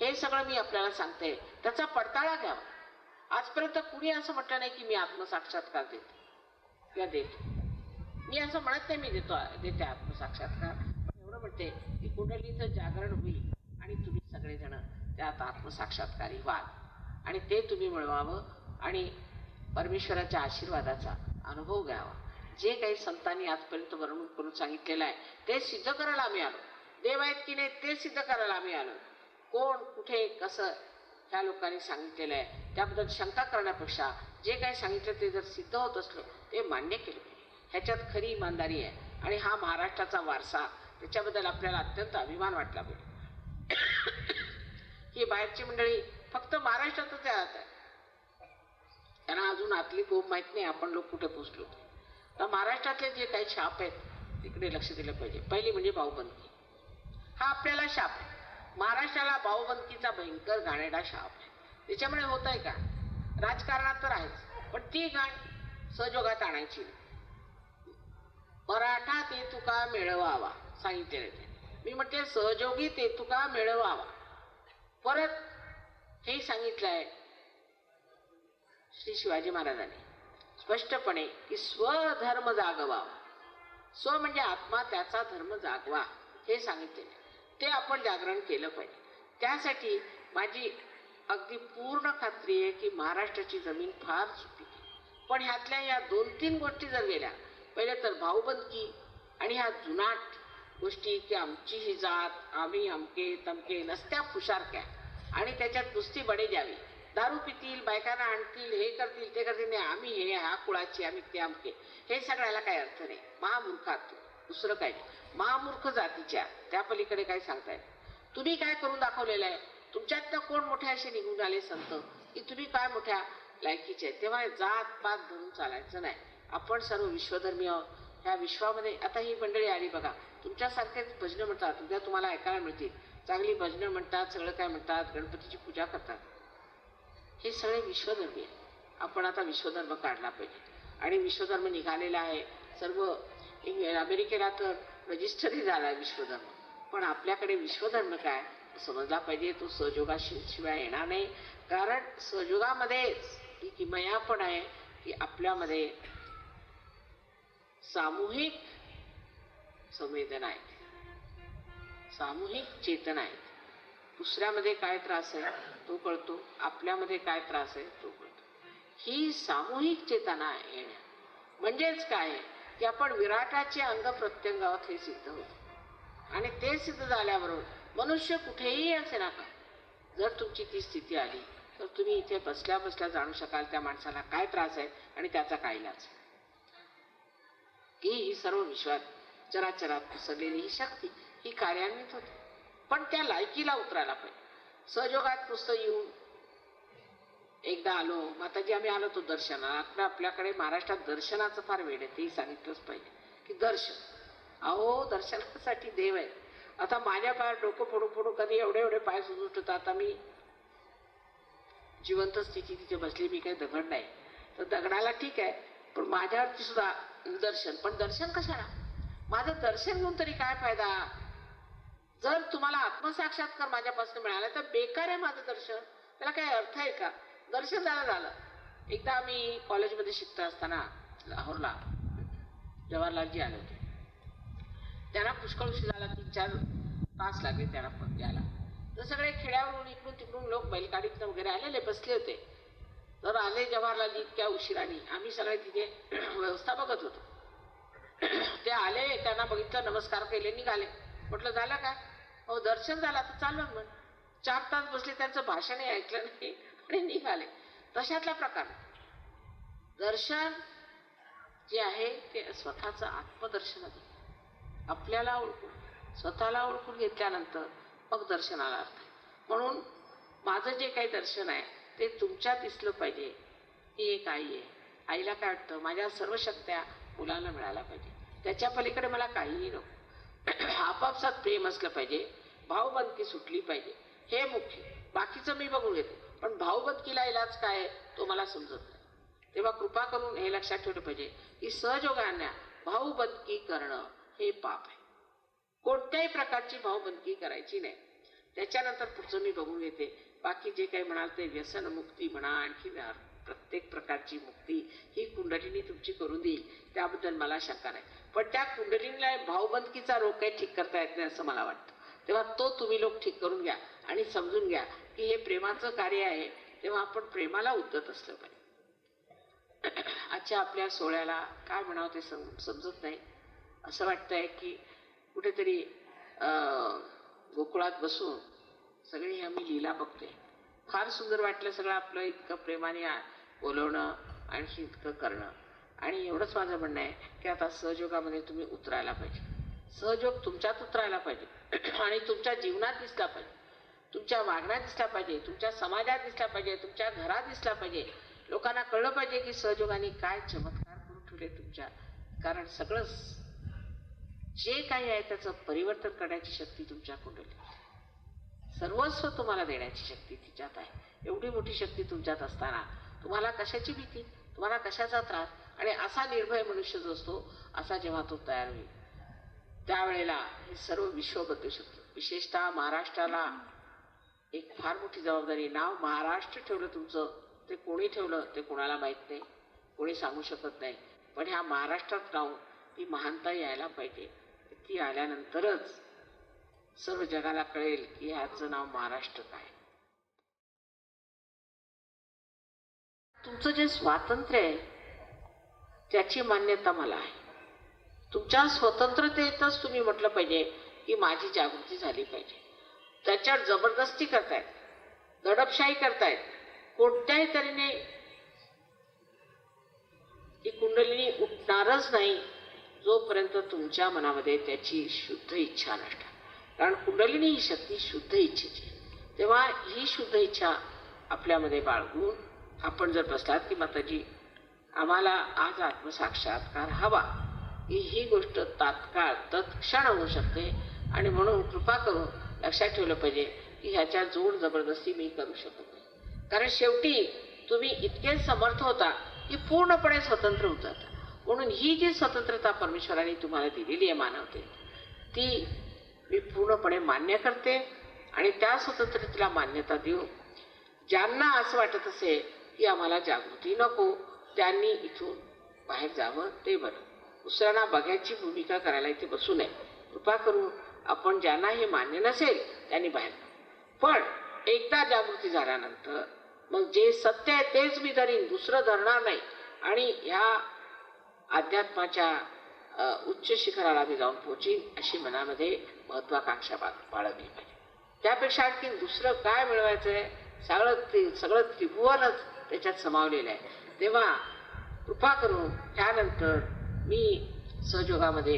हे सगळं मी आपल्याला सांगते, त्याचा पडताळा घ्यावा. आजपर्यंत कुणी असं म्हटलं नाही की मी आत्मसाक्षात्कार देतो किंवा देतो. मी असं म्हणत नाही मी देते आत्मसाक्षात्कार, पण एवढं म्हणते की कुंडलीचं जागरण होईल आणि तुम्ही सगळेजण त्यात आत्मसाक्षात्कारी व्हाल आणि ते तुम्ही मिळवावं आणि परमेश्वराच्या आशीर्वादाचा अनुभव घ्यावा. जे काही संतांनी आजपर्यंत वर्णन करून सांगितलेलं आहे ते सिद्ध करायला आम्ही आलो. देव आहेत की नाही ते सिद्ध करायला आम्ही आलो. कोण कुठे कसं ह्या लोकांनी सांगितलेलं आहे त्याबद्दल शंका करण्यापेक्षा जे काही सांगितलं ते जर सिद्ध होत असलं ते मान्य केलं पाहिजे. ह्याच्यात खरी इमानदारी आहे आणि हा महाराष्ट्राचा वारसा, त्याच्याबद्दल आपल्याला अत्यंत अभिमान वाटला पाहिजे. ही बाहेरची मंडळी फक्त महाराष्ट्रातच राहत आहे, त्यांना अजून आतली गोप माहीत नाही आपण लोक कुठे पोचलो. तर महाराष्ट्रातले जे काही शाप आहेत तिकडे लक्ष दिलं पाहिजे. पहिली म्हणजे भाऊबंदकी, हा आपल्याला शाप आहे. महाराष्ट्राला भाऊबंदकीचा भयंकर घाणेरडा शाप आहे. त्याच्यामुळे होत आहे का? राजकारणात तर आहेच, पण ती घाण सहयोगात आणायची. मराठा ते तुका मिळवावा सांगितलेलं ते. मी म्हणते सहयोगी ते तुका मिळवावा. परत हे सांगितलं आहे श्री शिवाजी महाराजांनी स्पष्टपणे की स्वधर्म जागवा. स्व म्हणजे आत्मा, त्याचा धर्म जागवा हे सांगितले. ते आपण जागरण केलं पाहिजे. त्यासाठी माझी अगदी पूर्ण खात्री आहे की महाराष्ट्राची जमीन फार सुपीक आहे. पण ह्यातल्या या 2-3 गोष्टी जर गेल्या, पहिले तर भाऊबंदकी आणि ह्या जुनाट गोष्टी की आमची ही जात, आम्ही अमके तमके नसत्या फुशारक्या आणि त्याच्यात नुसती बडे द्यावी, दारू पितील, बायकांना आणतील, हे करतील ते करतील, नाही आम्ही हे ह्या कुळाची, आम्ही ते अमके, हे सगळ्याला काही अर्थ नाही. महामूर्खात दुसरं काय नाही. महामूर्ख जातीच्या त्या पलीकडे काय सांगतायत? तुम्ही काय करून दाखवलेलं आहे? तुमच्यातनं कोण मोठे असे निघून आले संत की तुम्ही काय मोठ्या लायकीचे आहेत? तेव्हा जात पात धरून चालायचं नाही. आपण सर्व विश्वधर्मी आहोत. ह्या विश्वामध्ये आता ही मंडळी आली बघा, तुमच्यासारखेच भजनं म्हणतात, उद्या तुम्हाला ऐकायला मिळतील. चांगली भजनं म्हणतात, सगळं काय म्हणतात, गणपतीची पूजा करतात. हे सगळे विश्वधर्मी आहे. आपण आता विश्वधर्म काढला पाहिजे आणि विश्वधर्म निघालेला आहे. सर्व अमेरिकेला तर रजिस्टरही झाला आहे विश्वधर्म, पण आपल्याकडे विश्वधर्म काय समजला पाहिजे. तो सहयोगाशिवाय येणार नाही, कारण सहयोगामध्येच ही किमया पण आहे की आपल्यामध्ये सामूहिक संवेदना आहे, सामूहिक चेतना आहे. दुसऱ्यामध्ये काय त्रास आहे तो कळतो, आपल्यामध्ये काय त्रास आहे तो कळतो. ही सामूहिक चेतना येण्या म्हणजेच काय की आपण विराटाचे अंग प्रत्यंगात हे सिद्ध होतो. आणि ते सिद्ध झाल्याबरोबर मनुष्य कुठेही असे नका, जर तुमची ती स्थिती आली तर तुम्ही इथे बसल्या बसल्या जाणू शकाल त्या माणसाला काय त्रास आहे आणि त्याचा काय इलाज आहे. ही सर्व विश्वात चराचरात पसरलेली ही शक्ती ही कार्यान्वित होते, पण त्या लायकीला उतरायला पाहिजे. सहयोगात नुसतं येऊन एकदा आलो माताजी आम्ही आलो तो दर्शनाला, आपल्याकडे महाराष्ट्रात दर्शनाचं फार वेळ आहे, तेही सांगितलंच पाहिजे की दर्शन, अहो दर्शनासाठी देव आहे. आता माझ्या पायावर डोकं फोडू फोडू कधी एवढे एवढे पाय सुजत होतात. आता मी जिवंत स्थिती तिथे बसली, मी काही दगड नाही, तर दगडाला ठीक आहे, पण माझ्यावरती सुद्धा दर्शन. पण दर्शन कशाला? माझं दर्शन घेऊन तरी काय फायदा? जर तुम्हाला आत्मसाक्षात्कार माझ्यापासून मिळाला तर बेकार आहे माझं दर्शन, त्याला काही अर्थ आहे का? दर्शन झालं. एकदा आम्ही कॉलेजमध्ये शिकत असताना लाहोरला जवाहरलालजी आले होते. त्यांना पुष्कळ उशीर झाला, 3-4 तास लागले त्यांना यायला. तर सगळे खेड्यावरून इकडून तिकडून लोक बैलगाडीतनं वगैरे आलेले बसले होते. तर आले जवाहरलालजी इतक्या उशिराने, आम्ही सगळे तिथे व्यवस्था बघत होतो. ते आले, त्यांना बघितलं, नमस्कार केले, निघाले. म्हटलं झालं काय? हो दर्शन झालं, तर चाललं म्हण. 4 तास बसले, त्यांचं भाषणही ऐकलं नाही आणि निघाले. तशातला प्रकार. दर्शन जे आहे ते स्वतःचं आत्मदर्शन आहे. आपल्याला ओळखून स्वतःला ओळखून घेतल्यानंतर मग दर्शनाला अर्थ आहे. म्हणून माझं जे काही दर्शन आहे ते तुमच्यात दिसलं पाहिजे. ही एक आई आहे, आईला काय वाटतं माझ्या सर्व शक्त्या मुलाला मिळायला पाहिजे, त्याच्या पलीकडे मला काहीही नको. आपापसात प्रेम असलं पाहिजे, भावबंदकी सुटली पाहिजे, हे मुख्य. बाकीचं मी बघून घेते, पण भावबंदकीला इलाज काय आहे तो मला समजत नाही. तेव्हा कृपा करून हे लक्षात ठेवलं पाहिजे की सहयोगाने भावबंदकी करणं हे पाप आहे. कोणत्याही प्रकारची भावबंदकी करायची नाही. त्याच्यानंतर पुढचं मी बघून घेते. बाकी जे काही म्हणाल ते व्यसनमुक्ती म्हणा, आणखी प्रत्येक प्रकारची मुक्ती ही कुंडलिनी तुमची करून देईल, त्याबद्दल मला शंका नाही. पण त्या कुंडलिनीला भावबंदकीचा रोग काही ठीक करता येत नाही असं मला वाटतं. तेव्हा तो तुम्ही लोक ठीक करून घ्या आणि समजून घ्या की हे प्रेमाचं कार्य आहे, तेव्हा आपण प्रेमाला उद्धत असलं पाहिजे. आजच्या आपल्या सोहळ्याला काय म्हणावं ते समजत नाही. असं वाटतंय की कुठेतरी गोकुळात बसून सगळी आम्ही लीला बघतोय. फार सुंदर वाटलं सगळं आपलं इतकं प्रेमाने बोलवणं, आणखी इतकं करणं. आणि एवढंच माझं म्हणणं आहे की आता सहयोगामध्ये तुम्ही उतरायला पाहिजे. सहयोग तुमच्यात उतरायला पाहिजे आणि तुमच्या जीवनात दिसला पाहिजे, तुमच्या वागण्यात दिसला पाहिजे, तुमच्या समाजात दिसला पाहिजे, तुमच्या घरात दिसला पाहिजे. लोकांना कळलं पाहिजे की सहयोगाने काय चमत्कार करून ठेवले तुमच्या. कारण सगळं जे काही आहे त्याचं परिवर्तन करण्याची शक्ती तुमच्या कुंडलीत, सर्वस्व तुम्हाला देण्याची शक्ती तिच्यात आहे. एवढी मोठी शक्ती तुमच्यात असताना तुम्हाला कशाची भीती, तुम्हाला कशाचा त्रास? आणि असा निर्भय मनुष्य जो असतो असा जेव्हा तो तयार होईल त्यावेळेला हे सर्व विश्व बदलू शकतं. विशेषतः महाराष्ट्राला एक फार मोठी जबाबदारी. नाव महाराष्ट्र ठेवलं तुमचं, ते कोणी ठेवलं ते कोणाला माहीत नाही, कोणी सांगू शकत नाही. पण ह्या महाराष्ट्रात राहून ती महानता यायला पाहिजे. ती आल्यानंतरच सर्व जगाला कळेल की ह्याचं नाव महाराष्ट्र काय. तुमचं जे स्वातंत्र्य आहे त्याची मान्यता मला आहे. तुमच्या स्वतंत्रतेतच तुम्ही म्हटलं पाहिजे की माझी जागृती झाली पाहिजे. त्याच्यावर जबरदस्ती करतायत, दडपशाही करतायत. कोणत्याही तऱ्हेने ती कुंडलिनी उठणारच नाही जोपर्यंत तुमच्या मनामध्ये त्याची शुद्ध इच्छा नसणार. कारण कुंडलिनी ही शक्ती शुद्ध इच्छेची. तेव्हा ही शुद्ध इच्छा आपल्यामध्ये बाळगून आपण जर बसलात की माताजी आम्हाला आज आत्मसाक्षात्कार हवा, ही गोष्ट तात्काळ तत्क्षण होऊ शकते. आणि म्हणून कृपा करून लक्षात ठेवलं पाहिजे की ह्याच्या जोड जबरदस्ती मी करू शकत नाही. कारण शेवटी तुम्ही इतके समर्थ होता की पूर्णपणे स्वतंत्र होत जाता. म्हणून ही जी स्वतंत्रता परमेश्वराने तुम्हाला दिलेली आहे मानवते, ती मी पूर्णपणे मान्य करते. आणि त्या स्वतंत्रतेला मान्यता देऊ. ज्यांना असं वाटत असेल की आम्हाला जागृती नको त्यांनी इथून बाहेर जावं ते बरं. दुसऱ्यांना बघायची भूमिका करायला इथे बसू नये. कृपा करून आपण ज्यांना हे मान्य नसेल त्यांनी बाहेर. पण एकदा जागृती झाल्यानंतर मग जे सत्य आहे तेच मी धरीन, दुसरं धरणार नाही. आणि ह्या अध्यात्माच्या उच्च शिखराला मी जाऊन पोहोचीन अशी मनामध्ये महत्वाकांक्षा बाळगली पाहिजे. त्यापेक्षा आणखी दुसरं काय मिळवायचं आहे, सगळं त्रिभुवनच त्याच्यात समावलेलं आहे. तेव्हा कृपा करून त्यानंतर मी सहयोगामध्ये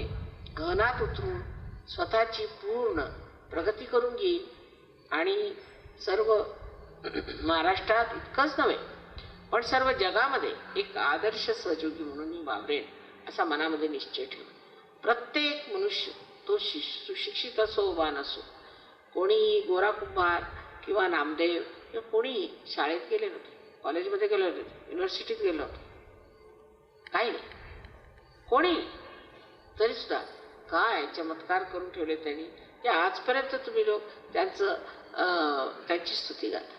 गहनात उतरून स्वतःची पूर्ण प्रगती करून घेईन आणि सर्व महाराष्ट्रात इतकंच नव्हे पण सर्व जगामध्ये एक आदर्श सहयोगी म्हणून मी वावरेन असा मनामध्ये निश्चय ठेवून प्रत्येक मनुष्य तो सुशिक्षित असो वा नसो, कोणीही गोरा कुंभार किंवा नामदेव किंवा कोणीही शाळेत गेले नव्हते, कॉलेजमध्ये गेले होते, युनिव्हर्सिटीत गेलो होतो, काही नाही, कोणी तरी सुद्धा काय चमत्कार करून ठेवले त्यांनी की आजपर्यंत तुम्ही लोक त्यांची स्तुती गाता.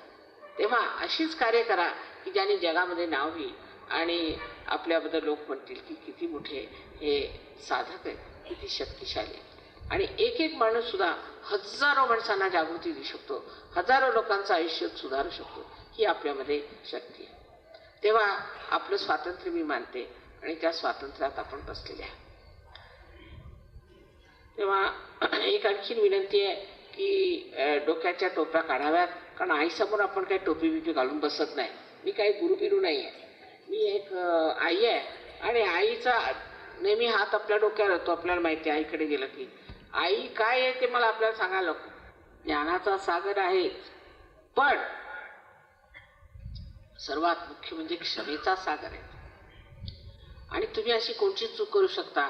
तेव्हा अशीच कार्य करा की ज्याने जगामध्ये नाव होईल आणि आपल्याबद्दल लोक म्हणतील की किती मोठे हे साधक आहेत, किती शक्तिशाली आहेत. आणि एक एक माणूस सुद्धा हजारो माणसांना जागृती देऊ शकतो, हजारो लोकांचं आयुष्य सुधारू शकतो, ही आपल्यामध्ये शक्ती आहे. तेव्हा आपलं स्वातंत्र्य मी मानते आणि त्या स्वातंत्र्यात आपण बसलेले आहे. तेव्हा एक आणखीन विनंती आहे की डोक्याच्या टोप्या काढाव्यात, कारण आईसमोर आपण काही टोपी बिपी घालून बसत नाही. मी काही गुरुबिरू नाही आहे, मी एक आई आहे आणि आईचा नेहमी हात आपल्या डोक्यावर येतो. आपल्याला माहिती आहे आईकडे गेलं की आई काय आहे ते मला आपल्याला सांगायला नको. ज्ञानाचा सागर आहे, पण सर्वात मुख्य म्हणजे क्षमेचा सागर आहे. आणि तुम्ही अशी कोणती चूक करू शकता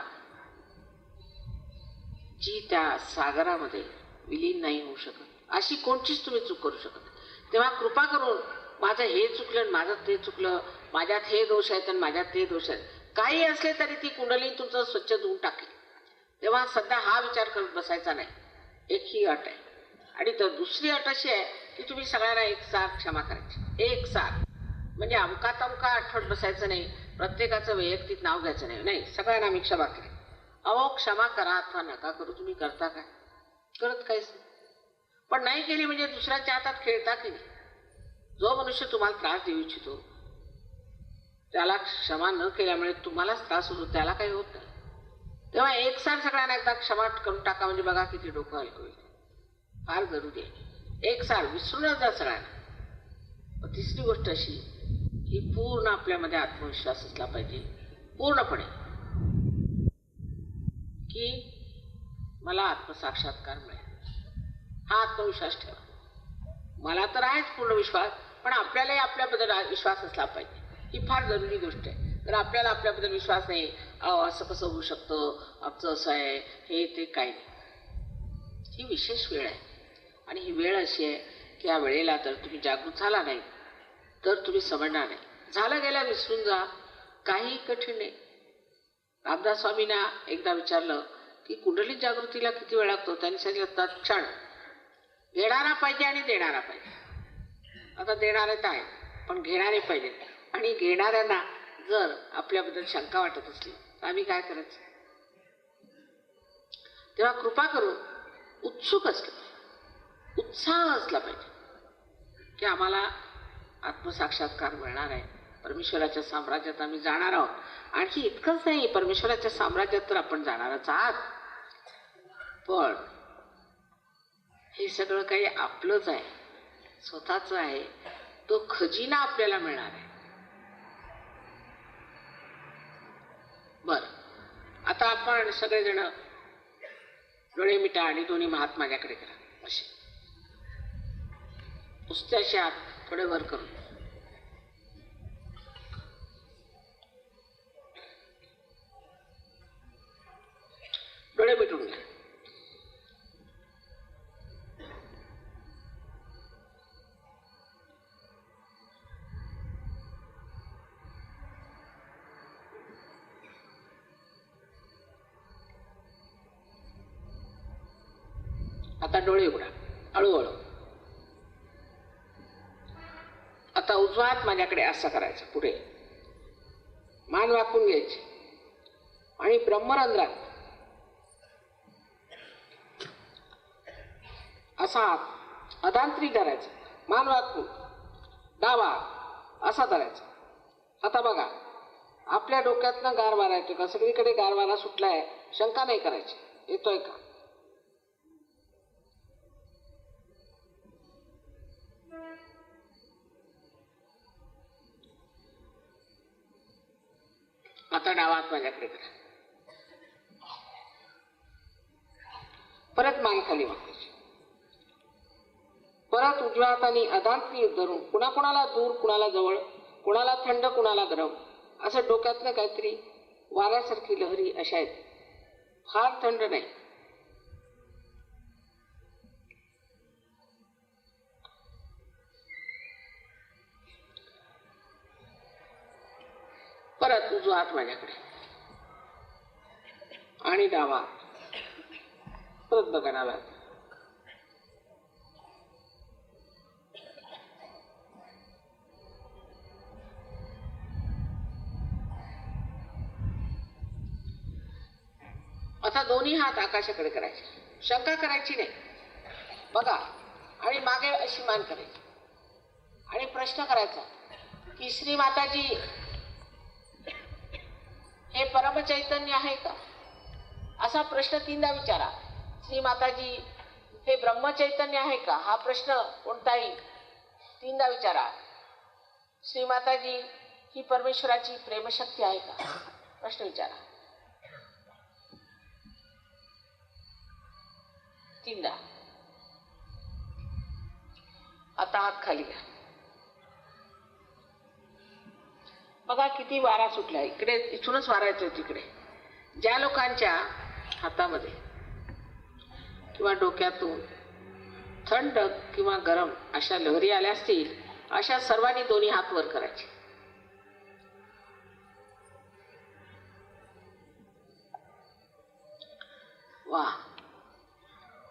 जी त्या सागरामध्ये विलीन नाही होऊ शकत, अशी कोणतीच तुम्ही चूक करू शकत. तेव्हा कृपा करून माझं हे चुकलं, माझं ते चुकलं, माझ्यात हे दोष आहेत आणि माझ्यात ते दोष आहेत, काही असले तरी ती कुंडली तुमचं स्वच्छ धुवून टाकेल. तेव्हा सध्या हा विचार करत बसायचा नाही. एक ही अट आहे. आणि तर दुसरी अट अशी आहे की तुम्ही सगळ्यांना एकसाथ क्षमा करायची, एकसाथ. म्हणजे अमका तमका आठवत बसायचं नाही, प्रत्येकाचं वैयक्तिक नाव घ्यायचं नाही. नाही, सगळ्यांना मी क्षमा करेन. अहो क्षमा करा अथवा नका करू, तुम्ही करता काय? करत काहीच नाही. पण नाही केली म्हणजे दुसऱ्याच्या हातात खेळता की नाही. जो मनुष्य तुम्हाला त्रास देऊ इच्छितो त्याला क्षमा न केल्यामुळे तुम्हालाच त्रास होतो, त्याला काही होत नाही. तेव्हा एकसार सगळ्यांना एकदा क्षमा करून टाका, म्हणजे बघा किती डोकं हलकं होईल. फार जरुरी आहे. एकसार विसरूनच जा सगळ्यांना. तिसरी गोष्ट अशी की पूर्ण आपल्यामध्ये आत्मविश्वास असला पाहिजे, पूर्णपणे, की मला आत्मसाक्षात्कार मिळेल हा आत्मविश्वास ठेवा. मला तर आहेच पूर्ण विश्वास, पण आपल्यालाही आपल्याबद्दल विश्वास असला पाहिजे. ही फार जरुरी गोष्ट आहे. तर आपल्याला आपल्याबद्दल विश्वास नाही, असं कसं होऊ शकतं, आमचं असं आहे, हे ते काही नाही. ही विशेष वेळ आहे आणि ही वेळ अशी आहे की या वेळेला जर तुम्ही जागृत झाला नाही तर तुम्ही समजणार नाही. झालं गेलं विसरून जा, काही कठीण नाही. रामदास स्वामींना एकदा विचारलं की कुंडली जागृतीला किती वेळ लागतो, त्यांनी सांगितलं तत्क्षण. घेणारा पाहिजे आणि देणारा पाहिजे. आता देणारे तर आहे पण घेणारे पाहिजेत. आणि घेणाऱ्यांना जर आपल्याबद्दल शंका वाटत असली तर आम्ही काय करायचं? तेव्हा कृपा करून उत्सुक असलं, उत्साह असला पाहिजे की आम्हाला आत्मसाक्षात्कार मिळणार आहे, परमेश्वराच्या साम्राज्यात आम्ही जाणार आहोत. आणखी इतकंच नाही, परमेश्वराच्या साम्राज्यात तर आपण जाणारच आहात, पण हे सगळं काही आपलंच आहे, स्वतःच आहे. तो खजिना आपल्याला मिळणार आहे. बर, आता आपण सगळेजण डोळे मिटा आणि दोन्ही हात माझ्याकडे करा. असे नुसते हात थोडे वर करून. डोळे मिटून घ्या. आता डोळे उघडा हळूहळू. आता उजवा हात माझ्याकडे असा करायचा, पुढे मान वाकून घ्यायची आणि ब्रह्मरंध्रात असा हात अधांतरी धरायचा, मान वाकून डावा असा धरायचा. आता बघा आपल्या डोक्यातनं गारवारा येतोय का? सगळीकडे गारवारा सुटलाय, शंका नाही करायची. येतोय का? आता डावा हात माझ्याकडे करा. परत मान खाली वाकायची. परत उजव्या हाताने अदांतनी धरून कुणाकुणाला दूर, कुणाला जवळ, कुणाला थंड, कुणाला गरम, असं डोक्यातनं काहीतरी वाऱ्यासारखी लहरी अशा येते. फार थंड नाही. परत उजवा हात माझ्याकडे आणि डावा परत बघा डावा. आता दोन्ही हात आकाशाकडे करायचे, शंका करायची नाही. बघा आणि मागे अशी मान करायची आणि प्रश्न करायचा की श्री माताजी हे परमचैतन्य आहे का? असा प्रश्न 3दा विचारा. श्री माताजी हे ब्रह्मचैतन्य आहे का? हा प्रश्न कोणताही 3दा विचारा. श्री माताजी ही परमेश्वराची प्रेमशक्ती आहे का? प्रश्न विचारा 3दा. आता हात खाली घ्या. बघा किती वारा सुटला. इकडे इथूनच वारा येतोय तिकडे. ज्या लोकांच्या हातामध्ये किंवा डोक्यातून थंड किंवा गरम अशा लहरी आल्या असतील, अशा सर्वांनी दोन्ही हात वर करायचे. वा,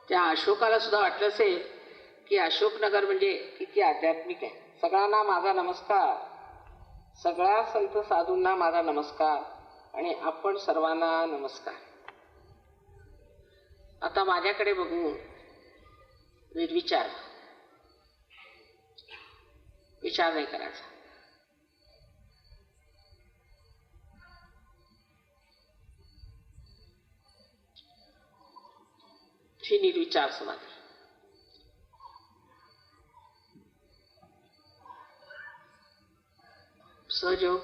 त्या अशोकाला सुद्धा वाटलं असेल की अशोकनगर म्हणजे किती आध्यात्मिक आहे. सगळ्यांना माझा नमस्कार. सगळ्या संत साधूंना माझा नमस्कार आणि आपण सर्वांना नमस्कार. आता माझ्याकडे बघून निर्विचार, विचार नाही करायचा. ही निर्विचार समाधी. सहयोग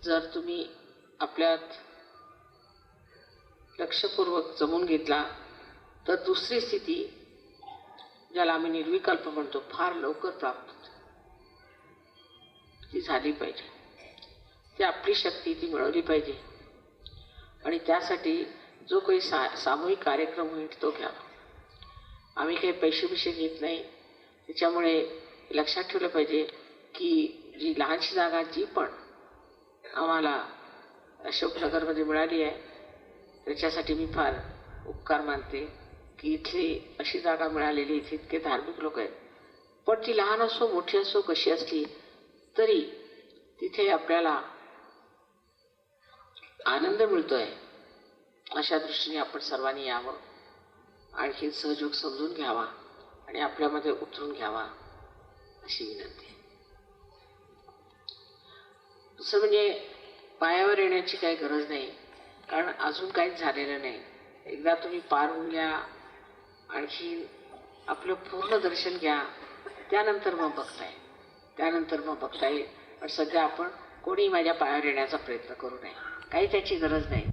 जर तुम्ही आपल्यात लक्षपूर्वक जमून घेतला तर दुसरी स्थिती, ज्याला आम्ही निर्विकल्प म्हणतो, फार लवकर प्राप्त होते. ती झाली पाहिजे. ती आपली शक्ती ती मिळवली पाहिजे आणि त्यासाठी जो काही सामूहिक कार्यक्रम होईल तो घ्यावा. आम्ही काही पैसे घेत नाही. त्याच्यामुळे लक्षात ठेवलं पाहिजे की जी लहानशी जागा जी पण आम्हाला अशोकनगरमध्ये मिळाली आहे त्याच्यासाठी मी फार उपकार मानते की इथली अशी जागा मिळालेली, इथे इतके धार्मिक लोक आहेत. पण ती लहान असो मोठी असो कशी असली तरी तिथे आपल्याला आनंद मिळतोय. अशा दृष्टीने आपण सर्वांनी यावं, आणखी सहयोग समजून घ्यावा आणि आपल्यामध्ये उतरून घ्यावा अशी विनंती. दुसरं म्हणजे पायावर येण्याची काही गरज नाही, कारण अजून काहीच झालेलं नाही. एकदा तुम्ही पार होऊन घ्या, आणखी आपलं पूर्ण दर्शन घ्या, त्यानंतर मग बघता येईल. पण सध्या आपण कोणी माझ्या पायावर येण्याचा प्रयत्न करू नये. काही त्याची गरज नाही.